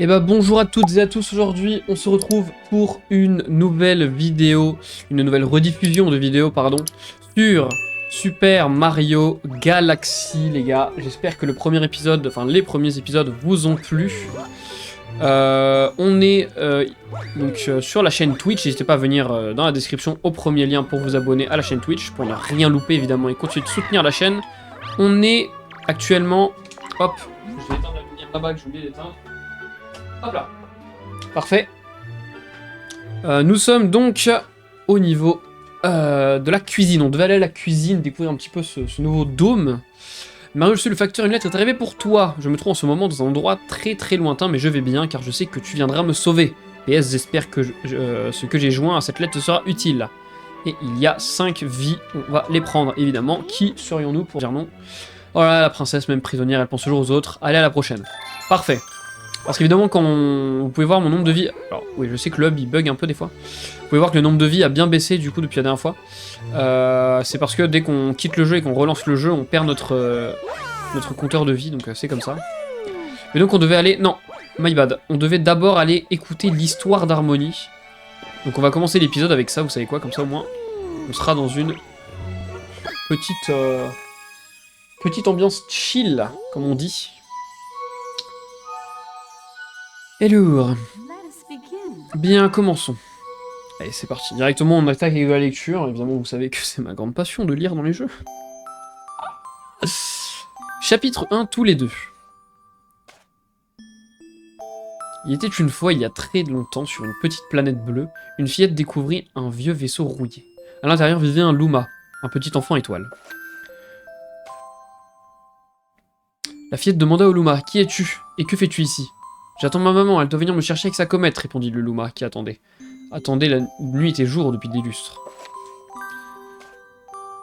Et bah bonjour à toutes et à tous, aujourd'hui on se retrouve pour une nouvelle vidéo, une nouvelle rediffusion de vidéo pardon, sur Super Mario Galaxy les gars. J'espère que le premier épisode, enfin les premiers épisodes vous ont plu. On est sur la chaîne Twitch, n'hésitez pas à venir dans la description au premier lien pour vous abonner à la chaîne Twitch, pour ne rien louper évidemment et continuer de soutenir la chaîne. On est actuellement, hop, je vais éteindre la lumière là-bas que j'ai oublié d'éteindre. Hop là. Parfait. Nous sommes donc au niveau de la cuisine. On devait aller à la cuisine, découvrir un petit peu ce nouveau dôme. Mario, je suis le facteur, une lettre est arrivée pour toi. Je me trouve en ce moment dans un endroit très très lointain, mais je vais bien car je sais que tu viendras me sauver. PS, j'espère que ce que j'ai joint à cette lettre te sera utile. Et il y a 5 vies, on va les prendre évidemment. Qui serions-nous pour dire non? Oh là, la princesse, même prisonnière, elle pense toujours aux autres. Allez, à la prochaine. Parfait. Parce qu'évidemment, quand vous pouvez voir mon nombre de vies... Alors, oui, je sais que le hub, il bug un peu des fois. Vous pouvez voir que le nombre de vies a bien baissé, du coup, depuis la dernière fois. C'est parce que dès qu'on quitte le jeu et qu'on relance le jeu, on perd notre compteur de vie, donc c'est comme ça. Mais donc, on devait aller... Non, my bad. On devait d'abord aller écouter l'histoire d'Harmonie. Donc, on va commencer l'épisode avec ça, vous savez quoi, comme ça, au moins, on sera dans une petite ambiance chill, comme on dit. Hello. Bien, commençons. Allez, c'est parti. Directement, on attaque avec la lecture. Évidemment, vous savez que c'est ma grande passion de lire dans les jeux. Chapitre 1, tous les deux. Il était une fois, il y a très longtemps, sur une petite planète bleue, une fillette découvrit un vieux vaisseau rouillé. À l'intérieur vivait un Luma, un petit enfant étoile. La fillette demanda au Luma, « Qui es-tu? Et que fais-tu ici ?» « J'attends ma maman, elle doit venir me chercher avec sa comète, » répondit le Luma, qui attendait. Attendez la nuit et jour depuis des lustres.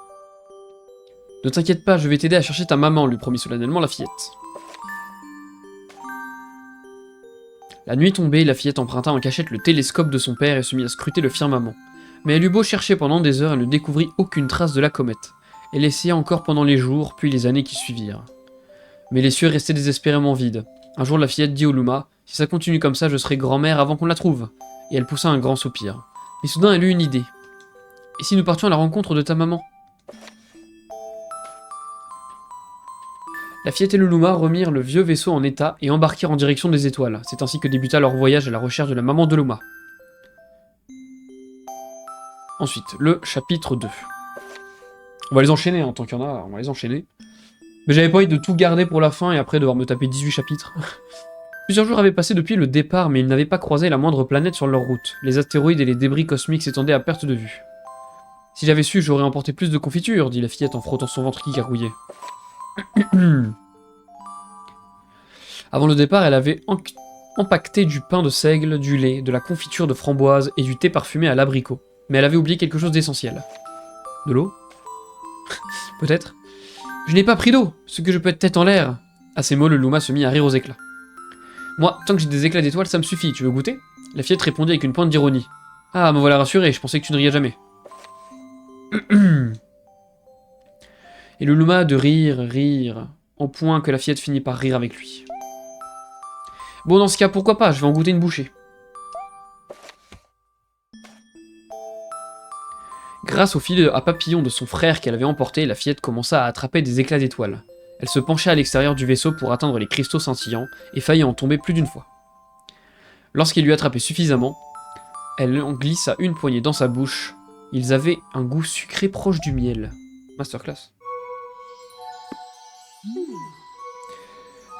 « Ne t'inquiète pas, je vais t'aider à chercher ta maman, » lui promit solennellement la fillette. La nuit tombée, la fillette emprunta en cachette le télescope de son père et se mit à scruter le firmament. Mais elle eut beau chercher pendant des heures, elle ne découvrit aucune trace de la comète. Elle essaya encore pendant les jours, puis les années qui suivirent. Mais les cieux restaient désespérément vides. Un jour, la fillette dit au Luma, « Si ça continue comme ça, je serai grand-mère avant qu'on la trouve. » Et elle poussa un grand soupir. Mais soudain, elle eut une idée. « Et si nous partions à la rencontre de ta maman ?» La fillette et le Luma remirent le vieux vaisseau en état et embarquèrent en direction des étoiles. C'est ainsi que débuta leur voyage à la recherche de la maman de Luma. Ensuite, le chapitre 2. On va les enchaîner, hein, tant qu'il y en a, on va les enchaîner. Mais j'avais pas envie de tout garder pour la fin et après devoir me taper 18 chapitres. Plusieurs jours avaient passé depuis le départ, mais ils n'avaient pas croisé la moindre planète sur leur route. Les astéroïdes et les débris cosmiques s'étendaient à perte de vue. « Si j'avais su, j'aurais emporté plus de confiture, » dit la fillette en frottant son ventre qui gargouillait. Avant le départ, elle avait empaqueté du pain de seigle, du lait, de la confiture de framboise et du thé parfumé à l'abricot. Mais elle avait oublié quelque chose d'essentiel. De l'eau? Peut-être. « Je n'ai pas pris d'eau, ce que je peux être tête en l'air. » À ces mots, le Luma se mit à rire aux éclats. « Moi, tant que j'ai des éclats d'étoiles, ça me suffit, tu veux goûter ?» La fillette répondit avec une pointe d'ironie. « Ah, me voilà rassuré, je pensais que tu ne riais jamais. » Et le Luma de rire, en point que la fillette finit par rire avec lui. « Bon, dans ce cas, pourquoi pas, je vais en goûter une bouchée. » Grâce au filet à papillon de son frère qu'elle avait emporté, la fillette commença à attraper des éclats d'étoiles. Elle se pencha à l'extérieur du vaisseau pour atteindre les cristaux scintillants et faillit en tomber plus d'une fois. Lorsqu'elle lui attrapait suffisamment, elle en glissa une poignée dans sa bouche. Ils avaient un goût sucré proche du miel. Masterclass.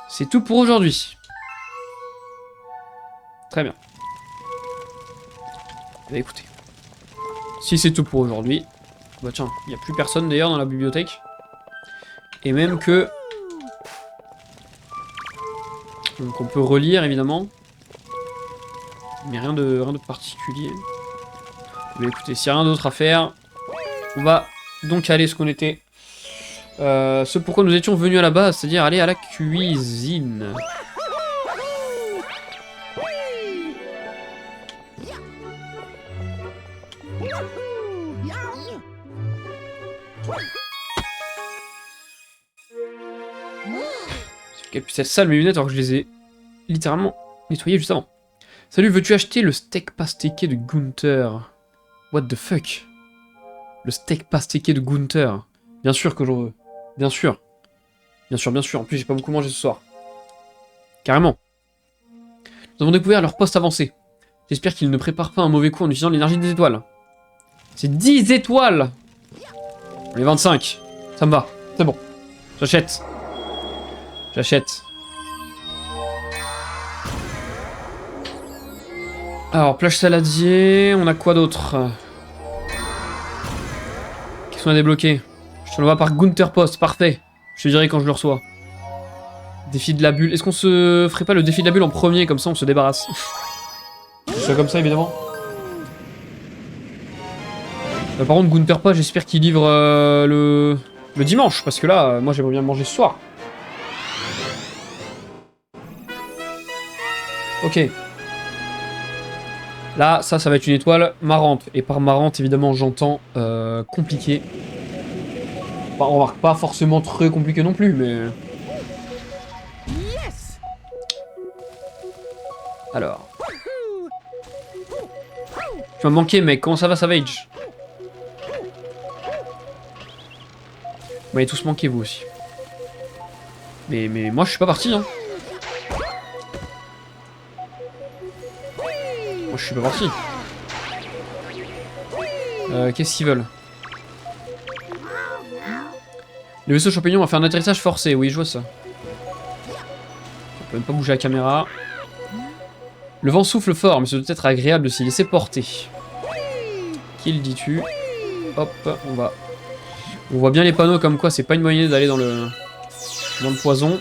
C'est tout pour aujourd'hui. Très bien. Bah écoutez. Si c'est tout pour aujourd'hui... Bah tiens, il n'y a plus personne d'ailleurs dans la bibliothèque. Et même que... Donc on peut relire évidemment. Mais rien de particulier. Mais écoutez, s'il n'y a rien d'autre à faire, on va donc aller ce qu'on était. Ce pourquoi nous étions venus à la base, c'est-à-dire aller à la cuisine. Qu'elle puisse être sale mes lunettes alors que je les ai littéralement nettoyé juste avant. Salut, veux-tu acheter le steak pastéqué de Gunther? What the fuck? Le steak pastéqué de Gunther. Bien sûr que j'en veux. Bien sûr. Bien sûr, bien sûr. En plus, j'ai pas beaucoup mangé ce soir. Carrément. Nous avons découvert leur poste avancé. J'espère qu'ils ne préparent pas un mauvais coup en utilisant l'énergie des étoiles. C'est 10 étoiles! On est 25. Ça me va. C'est bon. J'achète. J'achète. Alors, plage saladier. On a quoi d'autre? Qu'est-ce qu'on a débloqué? Je te l'envoie par Gunther Post. Parfait. Je te dirai quand je le reçois. Défi de la bulle. Est-ce qu'on se ferait pas le défi de la bulle en premier? Comme ça, on se débarrasse. C'est comme ça, évidemment. Par contre, Gunther Post, j'espère qu'il livre le dimanche. Parce que là, moi, j'aimerais bien manger ce soir. Ok. Là, ça va être une étoile marrante. Et par marrante, évidemment, j'entends compliqué. Enfin, on remarque pas forcément très compliqué non plus, mais... Alors... Tu m'as manqué, mec. Comment ça va, Savage? Vous m'avez tous manqué, vous aussi. Mais moi, je suis pas parti, hein. Moi, je suis pas parti. Qu'est-ce qu'ils veulent? Le vaisseau champignon va faire un atterrissage forcé. Oui, je vois ça. On peut même pas bouger la caméra. Le vent souffle fort, mais ce doit être agréable de s'y laisser porter. Qui le dis-tu? Hop, on va... On voit bien les panneaux comme quoi c'est pas une bonne idée d'aller dans le poison.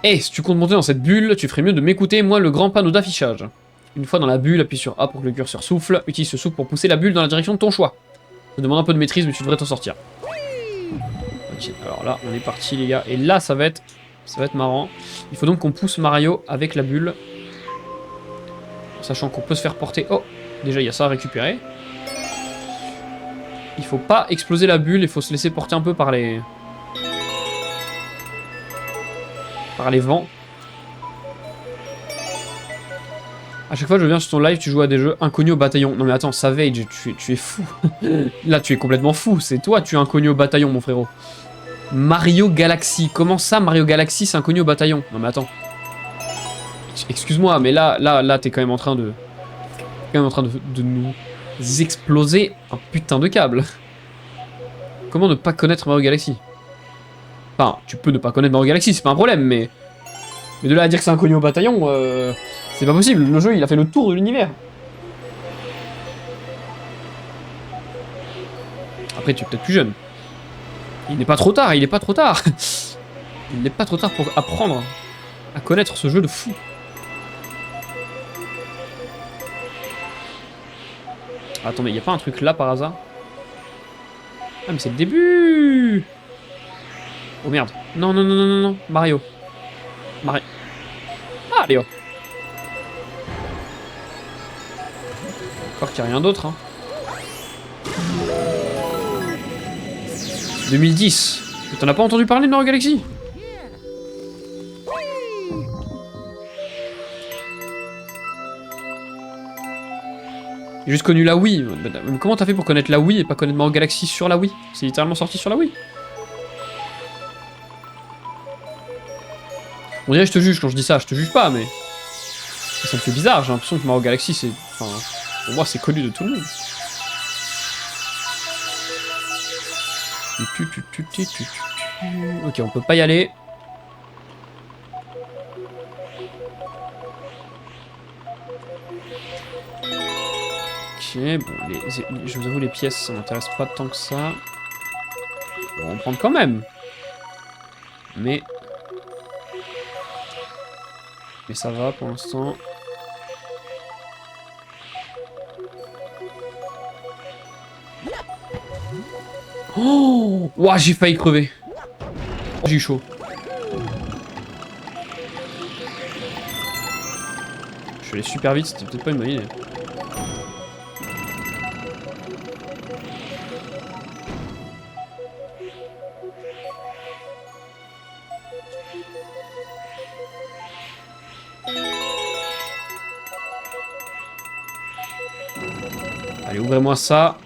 Eh, si tu comptes monter dans cette bulle, tu ferais mieux de m'écouter, moi, le grand panneau d'affichage. Une fois dans la bulle, appuie sur A pour que le curseur souffle. Utilise ce souffle pour pousser la bulle dans la direction de ton choix. Ça demande un peu de maîtrise, mais tu devrais t'en sortir. Ok, alors là, on est parti, les gars. Et là, ça va être marrant. Il faut donc qu'on pousse Mario avec la bulle. Sachant qu'on peut se faire porter... Oh, déjà, il y a ça à récupérer. Il faut pas exploser la bulle, il faut se laisser porter un peu par les... vents. A chaque fois que je viens sur ton live, tu joues à des jeux inconnus au bataillon. Non mais attends, Savage, tu es fou. Là, tu es complètement fou. C'est toi, tu es inconnu au bataillon, mon frérot. Mario Galaxy. Comment ça, Mario Galaxy, c'est inconnu au bataillon? Non mais attends. Excuse-moi, mais là, t'es quand même en train de... de nous exploser un putain de câble. Comment ne pas connaître Mario Galaxy? Enfin, tu peux ne pas connaître Mario Galaxy, c'est pas un problème, mais... Mais de là à dire que c'est inconnu au bataillon, c'est pas possible. Le jeu, il a fait le tour de l'univers. Après, tu es peut-être plus jeune. Il n'est pas trop tard, il n'est pas trop tard. Il n'est pas trop tard pour apprendre à connaître ce jeu de fou. Attends, mais il n'y a pas un truc là par hasard? Ah, mais c'est le début! Oh merde. Non, non, non, non, non, non. Mario. Mario. Mario. Encore qu'il n'y a rien d'autre, hein. 2010. T'en as pas entendu parler de Mario Galaxy? J'ai juste connu la Wii. Mais comment t'as fait pour connaître la Wii et pas connaître Mario Galaxy sur la Wii? C'est littéralement sorti sur la Wii. On dirait que je te juge quand je dis ça, je te juge pas, mais... Ça me fait bizarre, j'ai l'impression que Mario Galaxy, c'est... Enfin, pour moi, c'est connu de tout le monde. Ok, on peut pas y aller. Ok, bon, je vous avoue, les pièces, ça m'intéresse pas tant que ça. On va en prendre quand même. Mais ça va pour l'instant. Oh, ouah, j'ai failli crever. Oh, j'ai eu chaud. Je suis allé super vite, c'était peut-être pas une bonne idée. Allez, ouvrez-moi ça.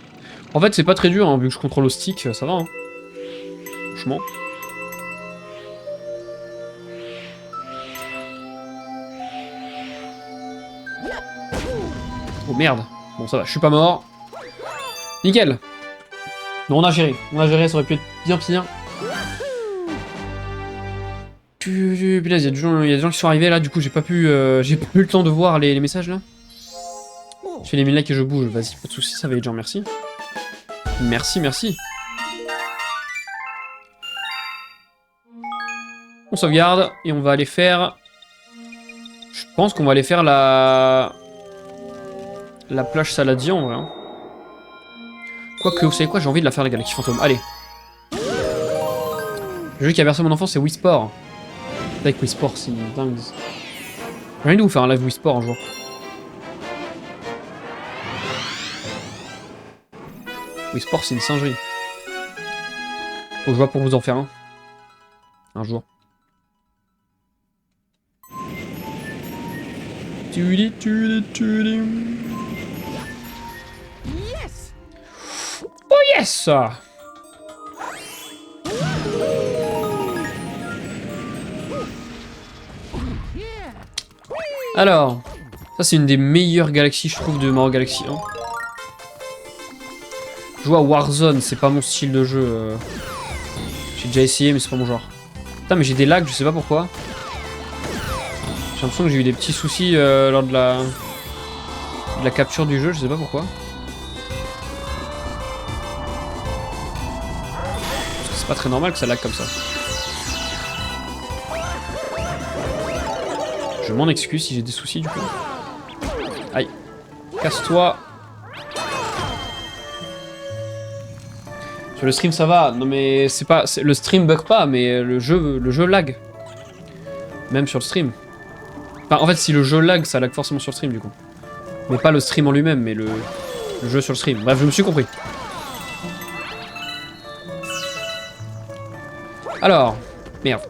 En fait, c'est pas très dur, hein, vu que je contrôle au stick, ça va. Hein. Franchement. Oh merde. Bon, ça va, je suis pas mort. Nickel. Non, on a géré, ça aurait pu être bien pire. Punaise, il y a des gens qui sont arrivés là, du coup j'ai pas eu le temps de voir les messages là. Je fais les 1000 likes et je bouge, vas-y, pas de soucis, ça va être genre merci. Merci. On sauvegarde et on va aller faire... Je pense qu'on va aller faire la plage saladier en vrai. Hein. Quoique, vous savez quoi, j'ai envie de la faire la galaxie fantôme, allez. Le jeu qui a bercé mon enfance c'est Wii Sport. Avec Wii Sport, c'est dingue. J'ai envie de vous faire un live Wii Sport un jour. Wii Sport, c'est une singerie. Faut que je vois pour vous en faire un jour. Yes! Oh yes! Alors, ça c'est une des meilleures galaxies je trouve de Mario Galaxy 1. Jouer à Warzone, c'est pas mon style de jeu. J'ai déjà essayé mais c'est pas mon genre. Putain mais j'ai des lags, je sais pas pourquoi. J'ai l'impression que j'ai eu des petits soucis lors de la capture du jeu, je sais pas pourquoi. Parce que c'est pas très normal que ça lag comme ça. Je m'en excuse si j'ai des soucis du coup. Aïe. Casse-toi. Sur le stream ça va. Non mais c'est pas. Le stream bug pas, mais le jeu lag. Même sur le stream. Enfin en fait si le jeu lag, ça lag forcément sur le stream du coup. Mais pas le stream en lui-même, mais le jeu sur le stream. Bref, je me suis compris. Alors. Merde.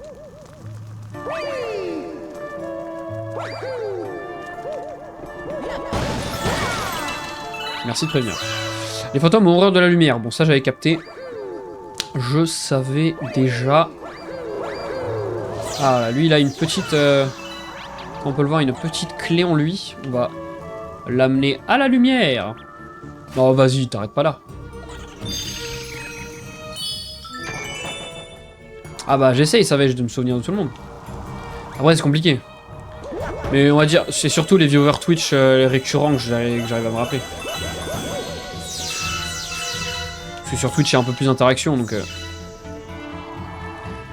Merci de prévenir. Les fantômes ont horreur de la lumière. Bon, ça j'avais capté. Je savais déjà. Ah, lui il a une petite... on peut le voir, une petite clé en lui. On va l'amener à la lumière. Non, vas-y, t'arrêtes pas là. Ah bah j'essaye, ça va, de me souvenir de tout le monde. Après c'est compliqué. Mais on va dire, c'est surtout les viewers Twitch récurrents que j'arrive à me rappeler. Parce que sur Twitch il y a un peu plus d'interaction, donc...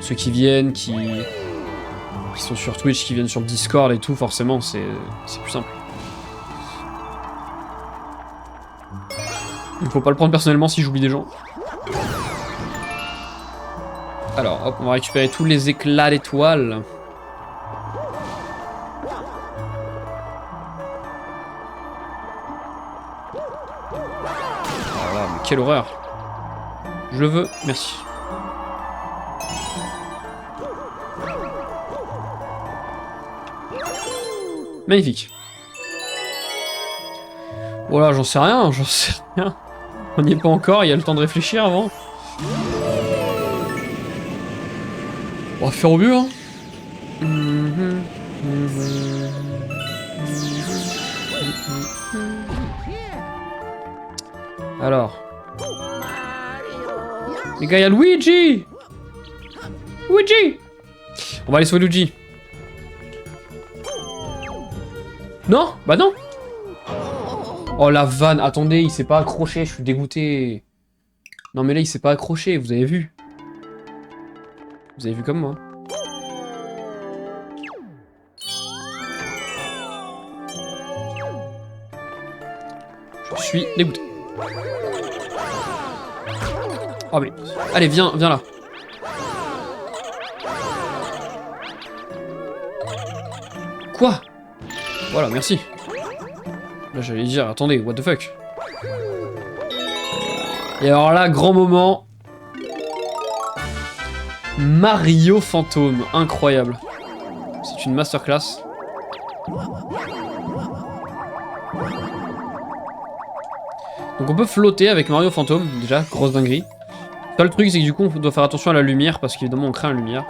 ceux qui viennent, qui sont sur Twitch, qui viennent sur le Discord et tout, forcément, c'est plus simple. Il faut pas le prendre personnellement si j'oublie des gens. Alors, hop, on va récupérer tous les éclats d'étoiles. Voilà, mais quelle horreur. Je le veux, merci. Magnifique. Voilà, j'en sais rien. On n'y est pas encore, il y a le temps de réfléchir avant. On va faire au mieux, hein. Alors. Les gars, il y a Luigi! Luigi! On va aller sauver Luigi. Non? Bah non! Oh la vanne, attendez, il s'est pas accroché, je suis dégoûté. Non mais là il s'est pas accroché, vous avez vu? Vous avez vu comme moi? Je suis dégoûté. Oh mais... Allez, viens là. Quoi? Voilà, merci. Là j'allais dire, attendez, what the fuck. Et alors là, grand moment. Mario Fantôme, incroyable. C'est une masterclass. Donc on peut flotter avec Mario Fantôme, déjà, grosse dinguerie. Le truc, c'est que du coup, on doit faire attention à la lumière, parce qu'évidemment, on craint la lumière.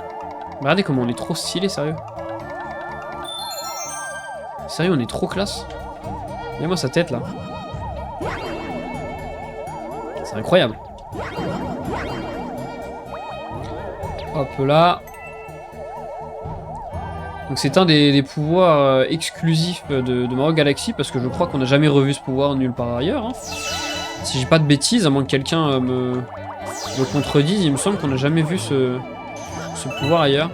Mais regardez comment on est trop stylé, sérieux. Sérieux, on est trop classe. Regarde-moi sa tête, là. C'est incroyable. Hop là. Donc c'est un des pouvoirs exclusifs de Mario Galaxy, parce que je crois qu'on n'a jamais revu ce pouvoir nulle part ailleurs. Hein. Si j'ai pas de bêtises, à moins que quelqu'un me contredise, il me semble qu'on n'a jamais vu ce pouvoir ailleurs.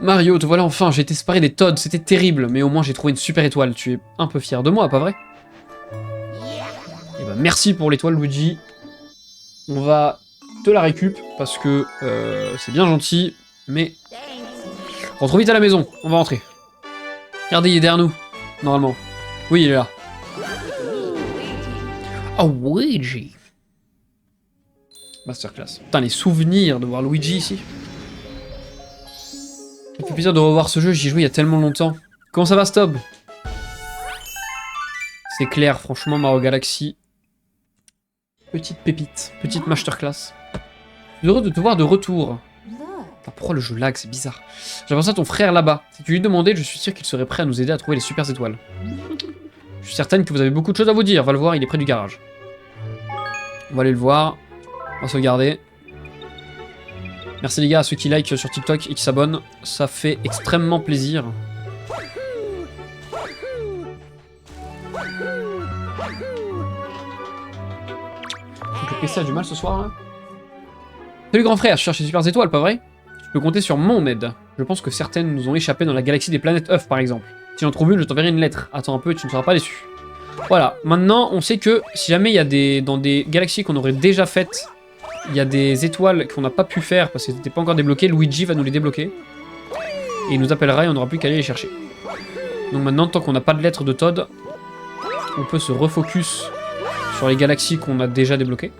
Mario, te voilà enfin, j'ai été séparé des Toads, c'était terrible, mais au moins j'ai trouvé une super étoile. Tu es un peu fier de moi, pas vrai? Et bah merci pour l'étoile, Luigi. On va te la récup, parce que c'est bien gentil, mais... Rentre vite à la maison, on va rentrer. Regardez, il est derrière nous, normalement. Oui, il est là. Oh, Luigi. Masterclass. Putain, les souvenirs de voir Luigi ici. Ça fait plaisir de revoir ce jeu, j'y ai joué il y a tellement longtemps. Comment ça va, Stob? C'est clair, franchement, Mario Galaxy. Petite pépite, petite masterclass. Heureux de te voir de retour. Enfin, pourquoi le jeu lag, c'est bizarre. J'ai pensé à ton frère là-bas. Si tu lui demandais, je suis sûr qu'il serait prêt à nous aider à trouver les super étoiles. Je suis certaine que vous avez beaucoup de choses à vous dire. Va le voir, il est près du garage. On va aller le voir. On va sauvegarder. Merci les gars à ceux qui like sur TikTok et qui s'abonnent. Ça fait extrêmement plaisir. Donc le PC a du mal ce soir là. Salut grand frère, je cherche les super étoiles, pas vrai? Tu peux compter sur mon aide. Je pense que certaines nous ont échappé dans la galaxie des planètes œufs par exemple. Si j'en trouve une, je t'enverrai une lettre. Attends un peu et tu ne seras pas déçu. Voilà, maintenant on sait que si jamais il y a dans des galaxies qu'on aurait déjà faites, il y a des étoiles qu'on n'a pas pu faire parce qu'elles n'étaient pas encore débloquées, Luigi va nous les débloquer. Et il nous appellera et on n'aura plus qu'à aller les chercher. Donc maintenant, tant qu'on n'a pas de lettre de Toad, on peut se refocus sur les galaxies qu'on a déjà débloquées.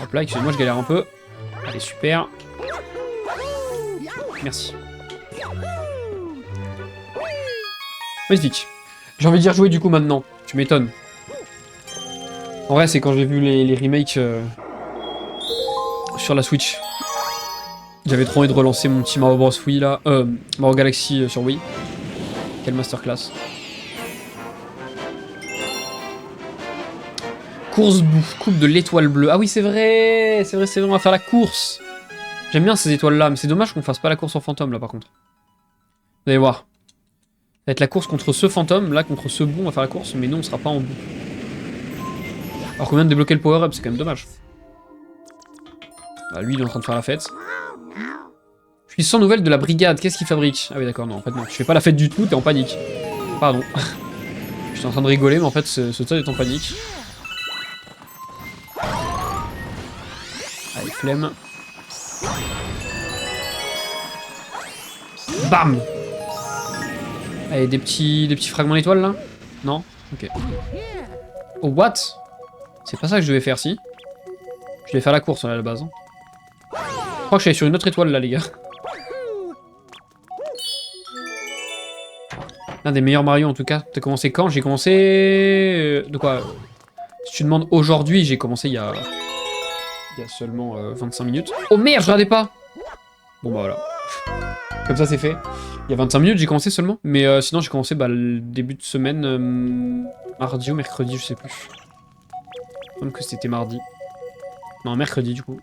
Hop là, excusez-moi, je galère un peu. Allez, super. Merci. Magnifique. J'ai envie d'y rejouer du coup maintenant. Tu m'étonnes. En vrai, c'est quand j'ai vu les remakes sur la Switch. J'avais trop envie de relancer mon petit Mario Bros. Wii là. Mario Galaxy sur Wii. Quelle masterclass. Course bouffe, coupe de l'étoile bleue. Ah oui, c'est vrai, on va faire la course. J'aime bien ces étoiles là, mais c'est dommage qu'on fasse pas la course en fantôme là par contre. Vous allez voir. Ça va être la course contre ce fantôme, là contre ce bout on va faire la course, mais nous on sera pas en bout. Alors qu'on vient de débloquer le power-up, c'est quand même dommage. Bah, lui, il est en train de faire la fête. Je suis sans nouvelles de la brigade, qu'est-ce qu'il fabrique? Ah oui, d'accord, non, en fait, non. Je fais pas la fête du tout, t'es en panique. Pardon. J'étais en train de rigoler, mais en fait, ce Toad est en panique. Allez, flemme. Bam! Allez, des petits fragments d'étoiles, là? Non? Ok. Oh, what? C'est pas ça que je devais faire, si. Je devais faire la course, là, à la base. Je crois que je suis allé sur une autre étoile, là, les gars. L'un des meilleurs Mario, en tout cas. T'as commencé quand? J'ai commencé... De quoi? Si tu demandes aujourd'hui, j'ai commencé il y a seulement 25 minutes. Oh merde, je regardais pas! Bon, bah voilà. Comme ça, c'est fait. Il y a 25 minutes, j'ai commencé seulement. Mais sinon, j'ai commencé le début de semaine... mardi ou mercredi, je sais plus. Comme que c'était mardi. Non, mercredi du coup.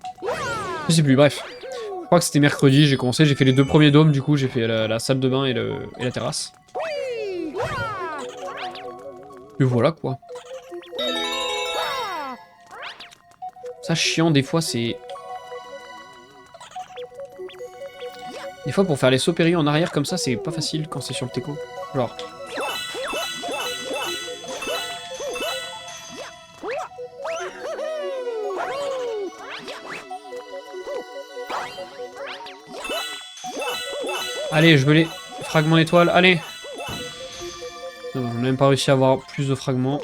Je sais plus, bref. Je crois que c'était mercredi, j'ai commencé, j'ai fait les 2 premiers dômes, du coup j'ai fait la salle de bain et la terrasse. Et voilà quoi. Ça chiant des fois c'est... Des fois pour faire les sauts périlleux en arrière comme ça c'est pas facile quand c'est sur le teco. Genre... Allez, je veux les fragments d'étoiles, allez! Non, on n'a même pas réussi à avoir plus de fragments.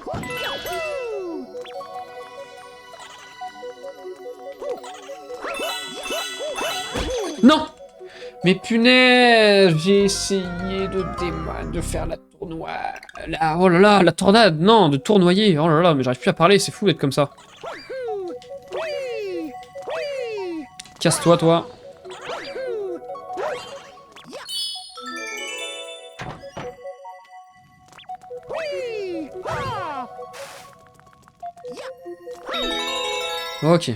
Non! Mais punaise, j'ai essayé de faire la tournoi... oh là là, la tornade, non, de tournoyer. Oh là là, mais j'arrive plus à parler, c'est fou d'être comme ça. Casse-toi, toi. Ok.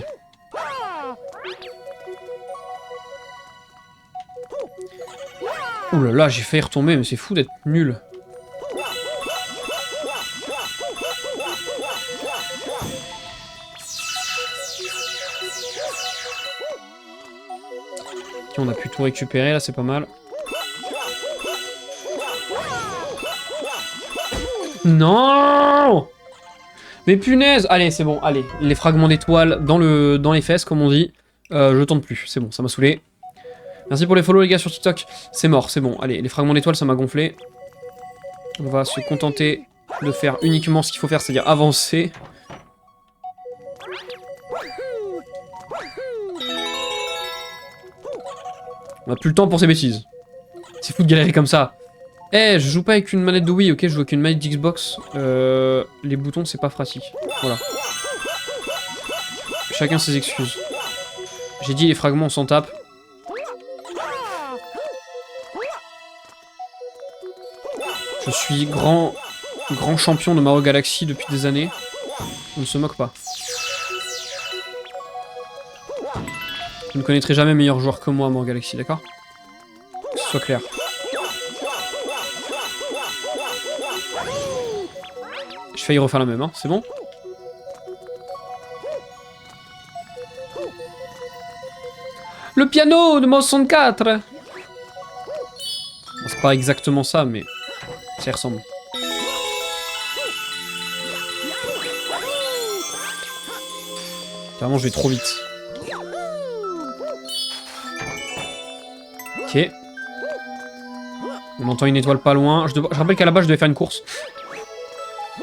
Ouh là là, j'ai failli retomber, mais c'est fou d'être nul. Ok, on a pu tout récupérer, là, c'est pas mal. Non! Mais punaise! Allez, c'est bon, allez. Les fragments d'étoiles dans les fesses, comme on dit. Je tente plus, c'est bon, ça m'a saoulé. Merci pour les follow, les gars, sur TikTok. C'est mort, c'est bon. Allez, les fragments d'étoiles, ça m'a gonflé. On va se contenter de faire uniquement ce qu'il faut faire, c'est-à-dire avancer. On a plus le temps pour ces bêtises. C'est fou de galérer comme ça. Eh, je joue pas avec une manette de Wii, ok, je joue avec une manette d'Xbox. Les boutons, c'est pas pratique. Voilà. Chacun ses excuses. J'ai dit les fragments, on s'en tape. Je suis grand champion de Mario Galaxy depuis des années. On ne se moque pas. Vous ne connaîtrez jamais meilleur joueur que moi à Mario Galaxy, d'accord? Que ce soit clair. J'ai failli refaire la même, hein, c'est bon? Le piano de mon 64! Bon, c'est pas exactement ça, mais ça y ressemble. Carrément, je vais trop vite. Ok. On entend une étoile pas loin. Je rappelle qu'à la base, je devais faire une course.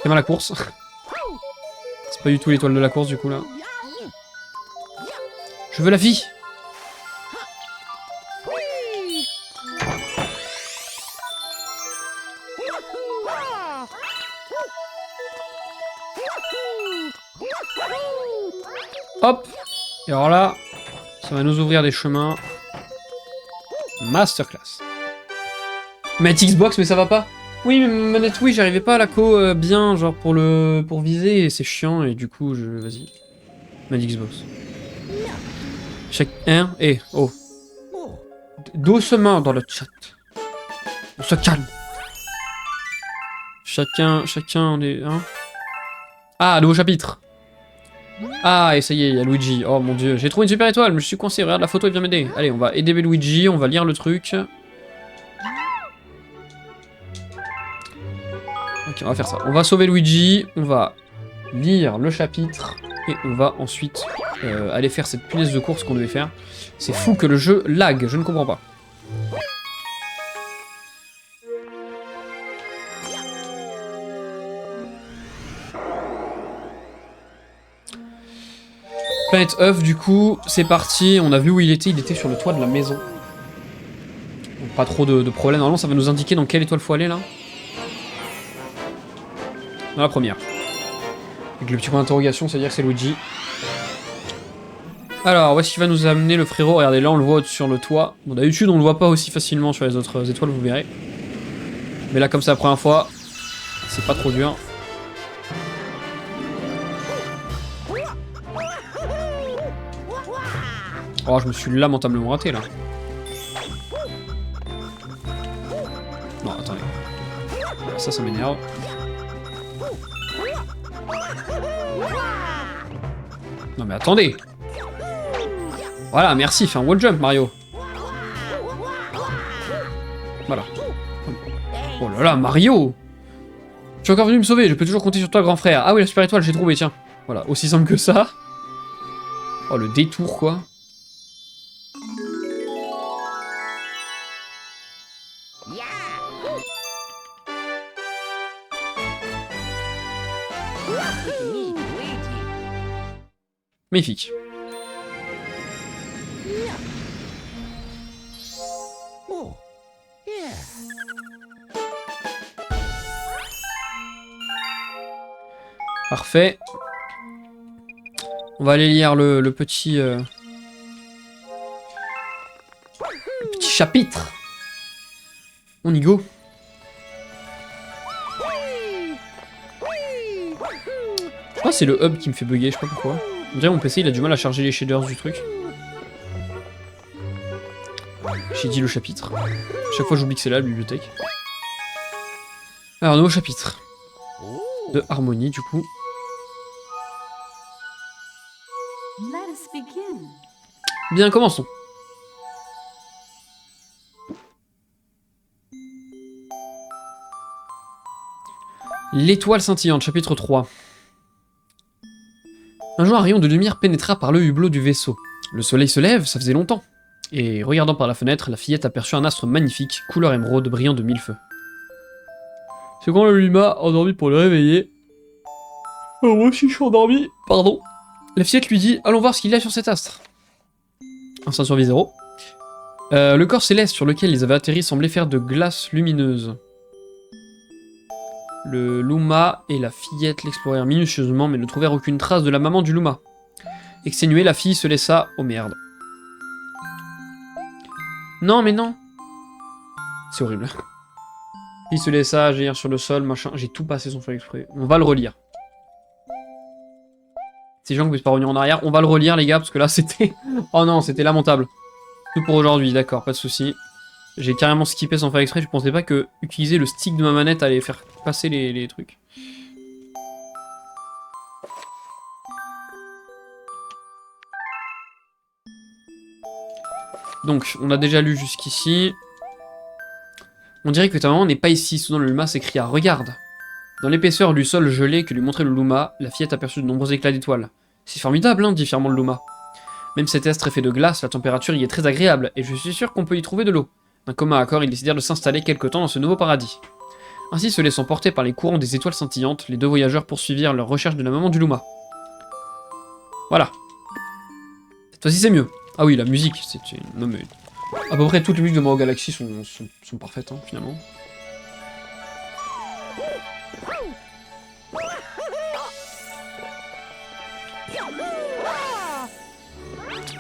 C'est mal la course. C'est pas du tout l'étoile de la course, du coup, là. Je veux la vie! Hop! Et alors là, ça va nous ouvrir des chemins. Masterclass. Manette Xbox, mais ça va pas? Oui, mais manette, oui, j'arrivais pas à la bien, genre pour viser, et c'est chiant, et du coup, vas-y. Manette Xbox. Chaque... Hein? Eh, oh. Doucement dans le chat. On se calme. Chacun, on est... Hein? Ah, nouveau chapitre. Ah, et ça y est, il y a Luigi. Oh mon dieu, j'ai trouvé une super étoile, mais je suis coincé. Regarde la photo, il vient m'aider. Allez, on va aider Luigi, on va lire le truc. Ok, on va faire ça. On va sauver Luigi, on va lire le chapitre, et on va ensuite aller faire cette punaise de course qu'on devait faire. C'est fou que le jeu lag, je ne comprends pas. Planète œuf, du coup, c'est parti. On a vu où il était sur le toit de la maison. Donc, pas trop de problème. Normalement, ça va nous indiquer dans quelle étoile faut aller, là. Dans la première. Avec le petit point d'interrogation, c'est-à-dire que c'est Luigi. Alors, où est-ce qu'il va nous amener, le frérot? Regardez, là, on le voit sur le toit. Bon, d'habitude, on le voit pas aussi facilement sur les autres étoiles, vous verrez. Mais là, comme c'est la première fois, c'est pas trop dur. Oh, je me suis lamentablement raté, là. Non, attendez. Ça m'énerve. Non, mais attendez. Voilà, merci, fais un wall jump, Mario. Voilà. Oh là là, Mario! Tu es encore venu me sauver, je peux toujours compter sur toi, grand frère. Ah oui, la super étoile, j'ai trouvé, tiens. Voilà, aussi simple que ça. Oh, le détour, quoi. Magnifique. Parfait. On va aller lire le petit chapitre. On y go. Je crois que c'est le hub qui me fait bugger, je sais pas pourquoi. On dirait mon PC il a du mal à charger les shaders du truc. J'ai dit le chapitre. Chaque fois j'oublie que c'est là la bibliothèque. Alors nouveau chapitre. De harmonie du coup. Bien, commençons. L'étoile scintillante, chapitre 3. Un jour, un rayon de lumière pénétra par le hublot du vaisseau. Le soleil se lève, ça faisait longtemps. Et regardant par la fenêtre, la fillette aperçut un astre magnifique, couleur émeraude, brillant de mille feux. C'est quand le Luma endormi pour le réveiller. Oh, moi aussi je suis endormi, pardon. La fillette lui dit, allons voir ce qu'il y a sur cet astre. Instinct survie 0. Le corps céleste sur lequel ils avaient atterri semblait faire de glace lumineuse. Le Luma et la fillette l'explorèrent minutieusement, mais ne trouvèrent aucune trace de la maman du Luma. Exténuée, la fille se laissa... Oh merde. Non, mais non. C'est horrible. Il se laissa jaillir sur le sol, machin. J'ai tout passé sans faire exprès. On va le relire. Ces gens qui ne peuvent pas revenir en arrière. On va le relire, les gars, parce que là, c'était... Oh non, c'était lamentable. Tout pour aujourd'hui, d'accord, pas de soucis. J'ai carrément skippé sans faire exprès. Je pensais pas que utiliser le stick de ma manette allait faire passer les trucs. Donc, on a déjà lu jusqu'ici. On dirait que ta maman n'est pas ici. Soudain, le Luma s'écria « Regarde !» Dans l'épaisseur du sol gelé que lui montrait le Luma, la fillette aperçut de nombreux éclats d'étoiles. « C'est formidable, hein » dit fièrement le Luma. Même cet astre est fait de glace, la température y est très agréable, et je suis sûr qu'on peut y trouver de l'eau. D'un commun accord, ils décidèrent de s'installer quelque temps dans ce nouveau paradis. Ainsi, se laissant porter par les courants des étoiles scintillantes, les deux voyageurs poursuivirent leur recherche de la maman du Luma. Voilà. Cette fois-ci, c'est mieux. Ah oui, la musique, c'est... Non mais... À peu près toutes les musiques de Mario Galaxy sont parfaites, hein, finalement.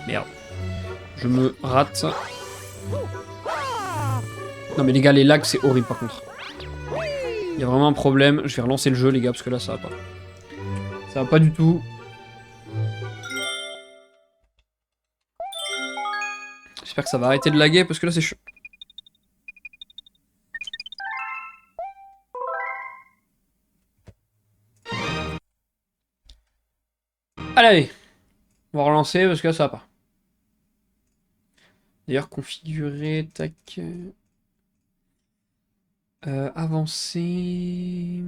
Merde. Je me rate. Non mais les gars, les lags, c'est horrible par contre. Il y a vraiment un problème. Je vais relancer le jeu, les gars, parce que là, ça va pas. Ça va pas du tout. J'espère que ça va arrêter de laguer, parce que là, c'est chaud. Allez, on va relancer, parce que là, ça va pas. D'ailleurs, configurer, tac... avancer...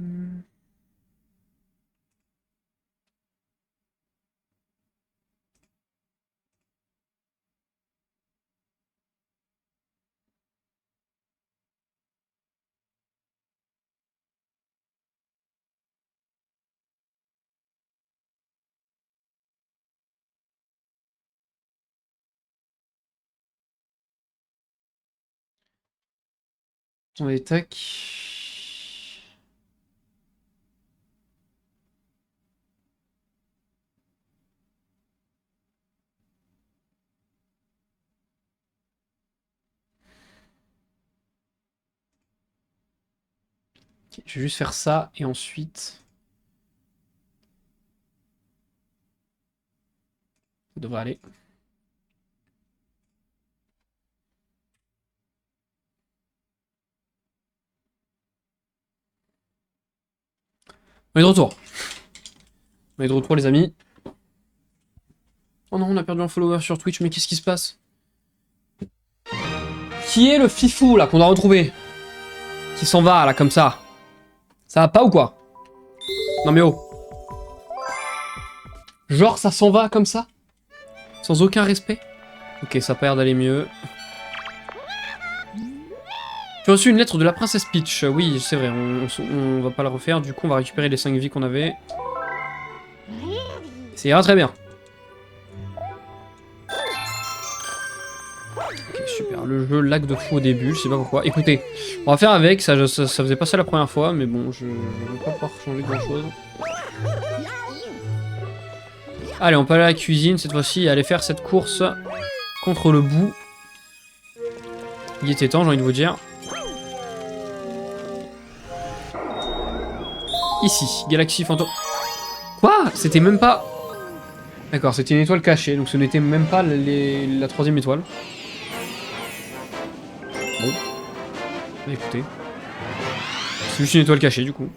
Attendez, tac... Ok, je vais juste faire ça, et ensuite... Ça devrait aller. On est de retour. On est de retour, les amis. Oh non, on a perdu un follower sur Twitch, mais qu'est-ce qui se passe? Qui est le fifou, là, qu'on a retrouvé? Qui s'en va, là, comme ça? Ça va pas ou quoi? Non mais oh. Genre, ça s'en va comme ça? Sans aucun respect? Ok, ça a pas l'air d'aller mieux. Tu as reçu une lettre de la princesse Peach. Oui, c'est vrai, on va pas la refaire. Du coup, on va récupérer les 5 vies qu'on avait. Ça ira très bien. Ok, super. Le jeu lag de fou au début, je sais pas pourquoi. Écoutez, on va faire avec. Ça faisait pas ça la première fois, mais bon, je vais pas pouvoir changer grand chose. Allez, on peut aller à la cuisine cette fois-ci et aller faire cette course contre le bout. Il était temps, j'ai envie de vous dire. Ici, Galaxie Fantôme. Quoi? C'était même pas... D'accord, c'était une étoile cachée, donc ce n'était même pas la troisième étoile. Bon. Bah, écoutez. C'est juste une étoile cachée, du coup.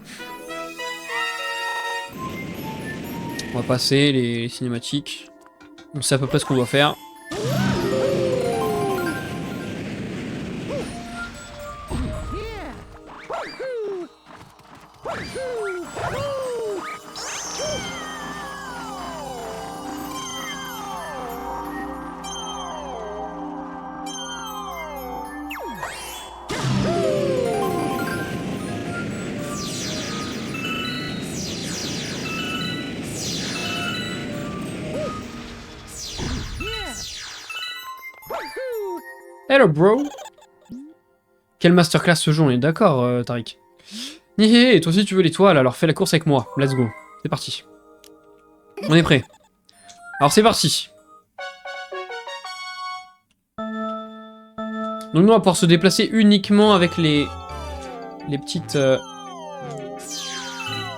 On va passer les cinématiques. On sait à peu près ce qu'on doit faire. Hello bro. Quelle masterclass ce jeu, on est d'accord, Tariq. Hé, toi aussi tu veux l'étoile, alors fais la course avec moi. Let's go. C'est parti. On est prêt. Alors c'est parti. Donc nous on va pouvoir se déplacer uniquement avec les petites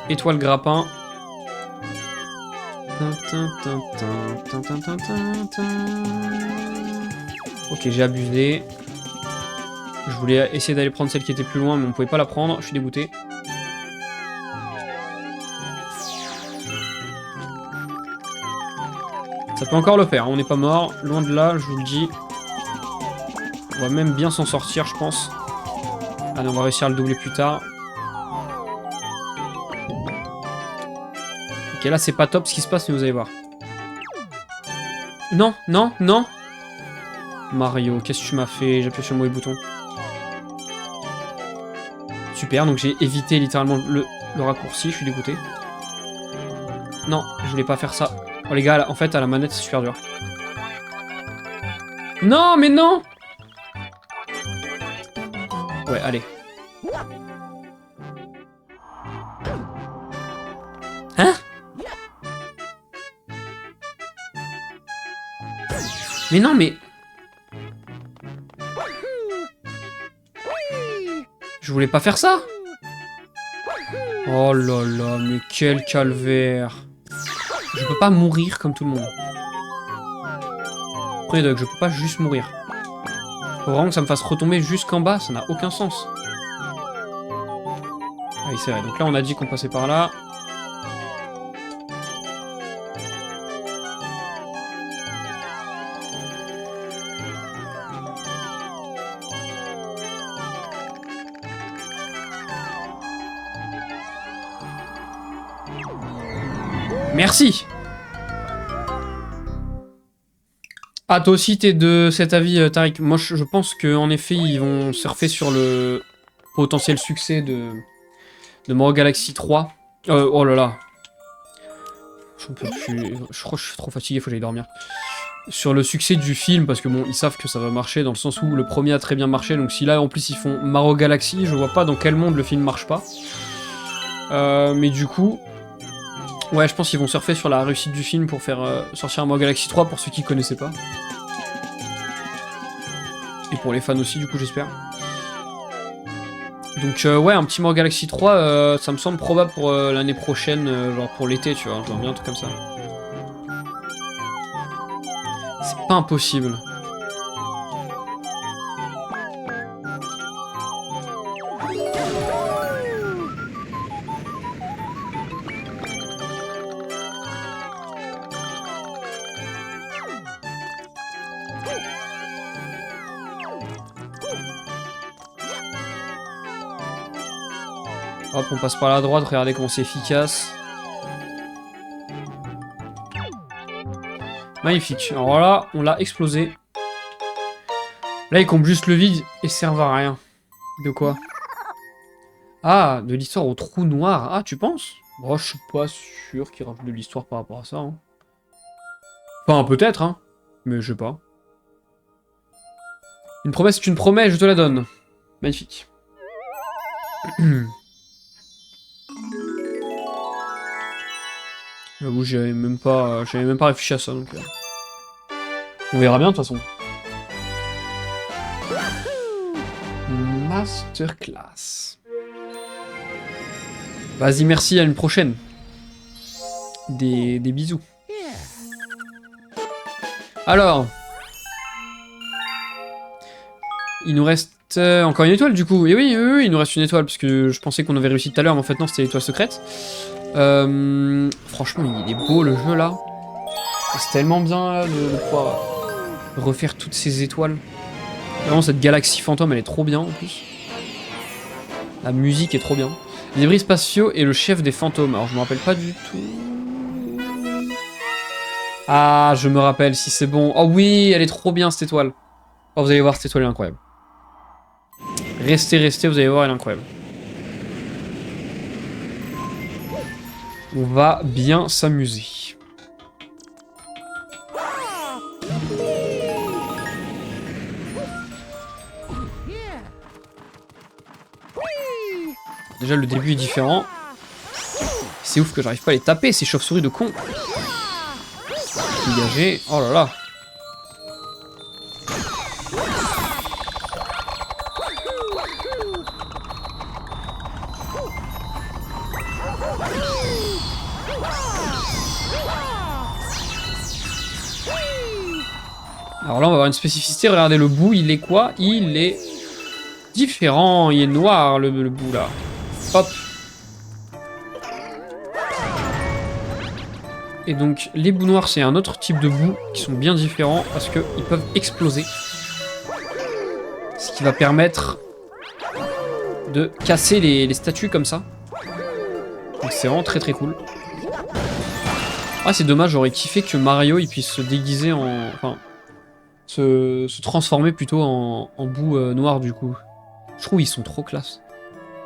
étoiles grappins. Ok, j'ai abusé. Je voulais essayer d'aller prendre celle qui était plus loin, mais on pouvait pas la prendre. Je suis dégoûté. Ça peut encore le faire, on n'est pas mort. Loin de là, je vous le dis. On va même bien s'en sortir, je pense. Allez, on va réussir à le doubler plus tard. Ok, là, c'est pas top ce qui se passe, mais vous allez voir. Non, non, non. Mario, qu'est-ce que tu m'as fait? J'ai appuyé sur le mauvais bouton. Super, donc j'ai évité littéralement le raccourci, je suis dégoûté. Non, je voulais pas faire ça. Oh les gars, en fait, à la manette, c'est super dur. Non, mais non! Ouais, allez. Hein? Mais non, mais... Je voulais pas faire ça. Oh là là, mais quel calvaire. Je peux pas mourir comme tout le monde. Après, Doug, je peux pas juste mourir. Faut vraiment que ça me fasse retomber jusqu'en bas, ça n'a aucun sens. Ah oui, c'est vrai. Donc là, on a dit qu'on passait par là. Merci. Ah, toi aussi, t'es de cet avis, Tariq. Moi, je pense qu'en effet, ils vont surfer sur le potentiel succès de Mario Galaxy 3. Oh là là. Je crois que je suis trop fatigué, faut que j'aille dormir. Sur le succès du film, parce que bon, ils savent que ça va marcher, dans le sens où le premier a très bien marché, donc si là, en plus, ils font Mario Galaxy, je vois pas dans quel monde le film marche pas. Mais du coup... Ouais, je pense qu'ils vont surfer sur la réussite du film pour faire sortir un Mario Galaxy 3 pour ceux qui connaissaient pas. Et pour les fans aussi, du coup, j'espère. Donc, ouais, un petit Mario Galaxy 3, ça me semble probable pour l'année prochaine, genre pour l'été, tu vois. Genre bien un truc comme ça. C'est pas impossible. Hop, on passe par la droite, regardez comment c'est efficace. Magnifique. Alors là, on l'a explosé. Là, il comble juste le vide et servent à rien. De quoi? Ah, de l'histoire au trou noir. Ah, tu penses? Bon, je suis pas sûr qu'il rajoute de l'histoire par rapport à ça. Hein. Enfin, peut-être, hein. Mais je sais pas. Une promesse est une promesse, je te la donne. Magnifique. J'avoue, j'avais même pas réfléchi à ça, donc... On verra bien, de toute façon. Masterclass. Vas-y, merci, à une prochaine. Des bisous. Alors... Il nous reste encore une étoile, du coup. Et oui, il nous reste une étoile, parce que je pensais qu'on avait réussi tout à l'heure, mais en fait non, c'était l'étoile secrète. Franchement, il est beau, le jeu, là. C'est tellement bien, là, de pouvoir refaire toutes ces étoiles. Vraiment, cette galaxie fantôme, elle est trop bien, en plus. La musique est trop bien. Les débris spatiaux et le chef des fantômes. Alors, je me rappelle pas du tout... Ah, je me rappelle, si c'est bon. Oh oui, elle est trop bien, cette étoile. Oh, vous allez voir, cette étoile est incroyable. Restez, vous allez voir, elle est incroyable. On va bien s'amuser. Déjà, le début est différent. C'est ouf que j'arrive pas à les taper, ces chauves-souris de con. Dégagé. Oh là là. Alors là, on va avoir une spécificité. Regardez le bout, il est quoi? Il est différent. Il est noir, le bout, là. Hop. Et donc, les bouts noirs, c'est un autre type de bout qui sont bien différents parce qu'ils peuvent exploser. Ce qui va permettre de casser les statues comme ça. Donc c'est vraiment très très cool. Ah, c'est dommage, j'aurais kiffé que Mario il puisse se déguiser en... Enfin, se transformer plutôt en bout noir du coup. Je trouve ils sont trop classe.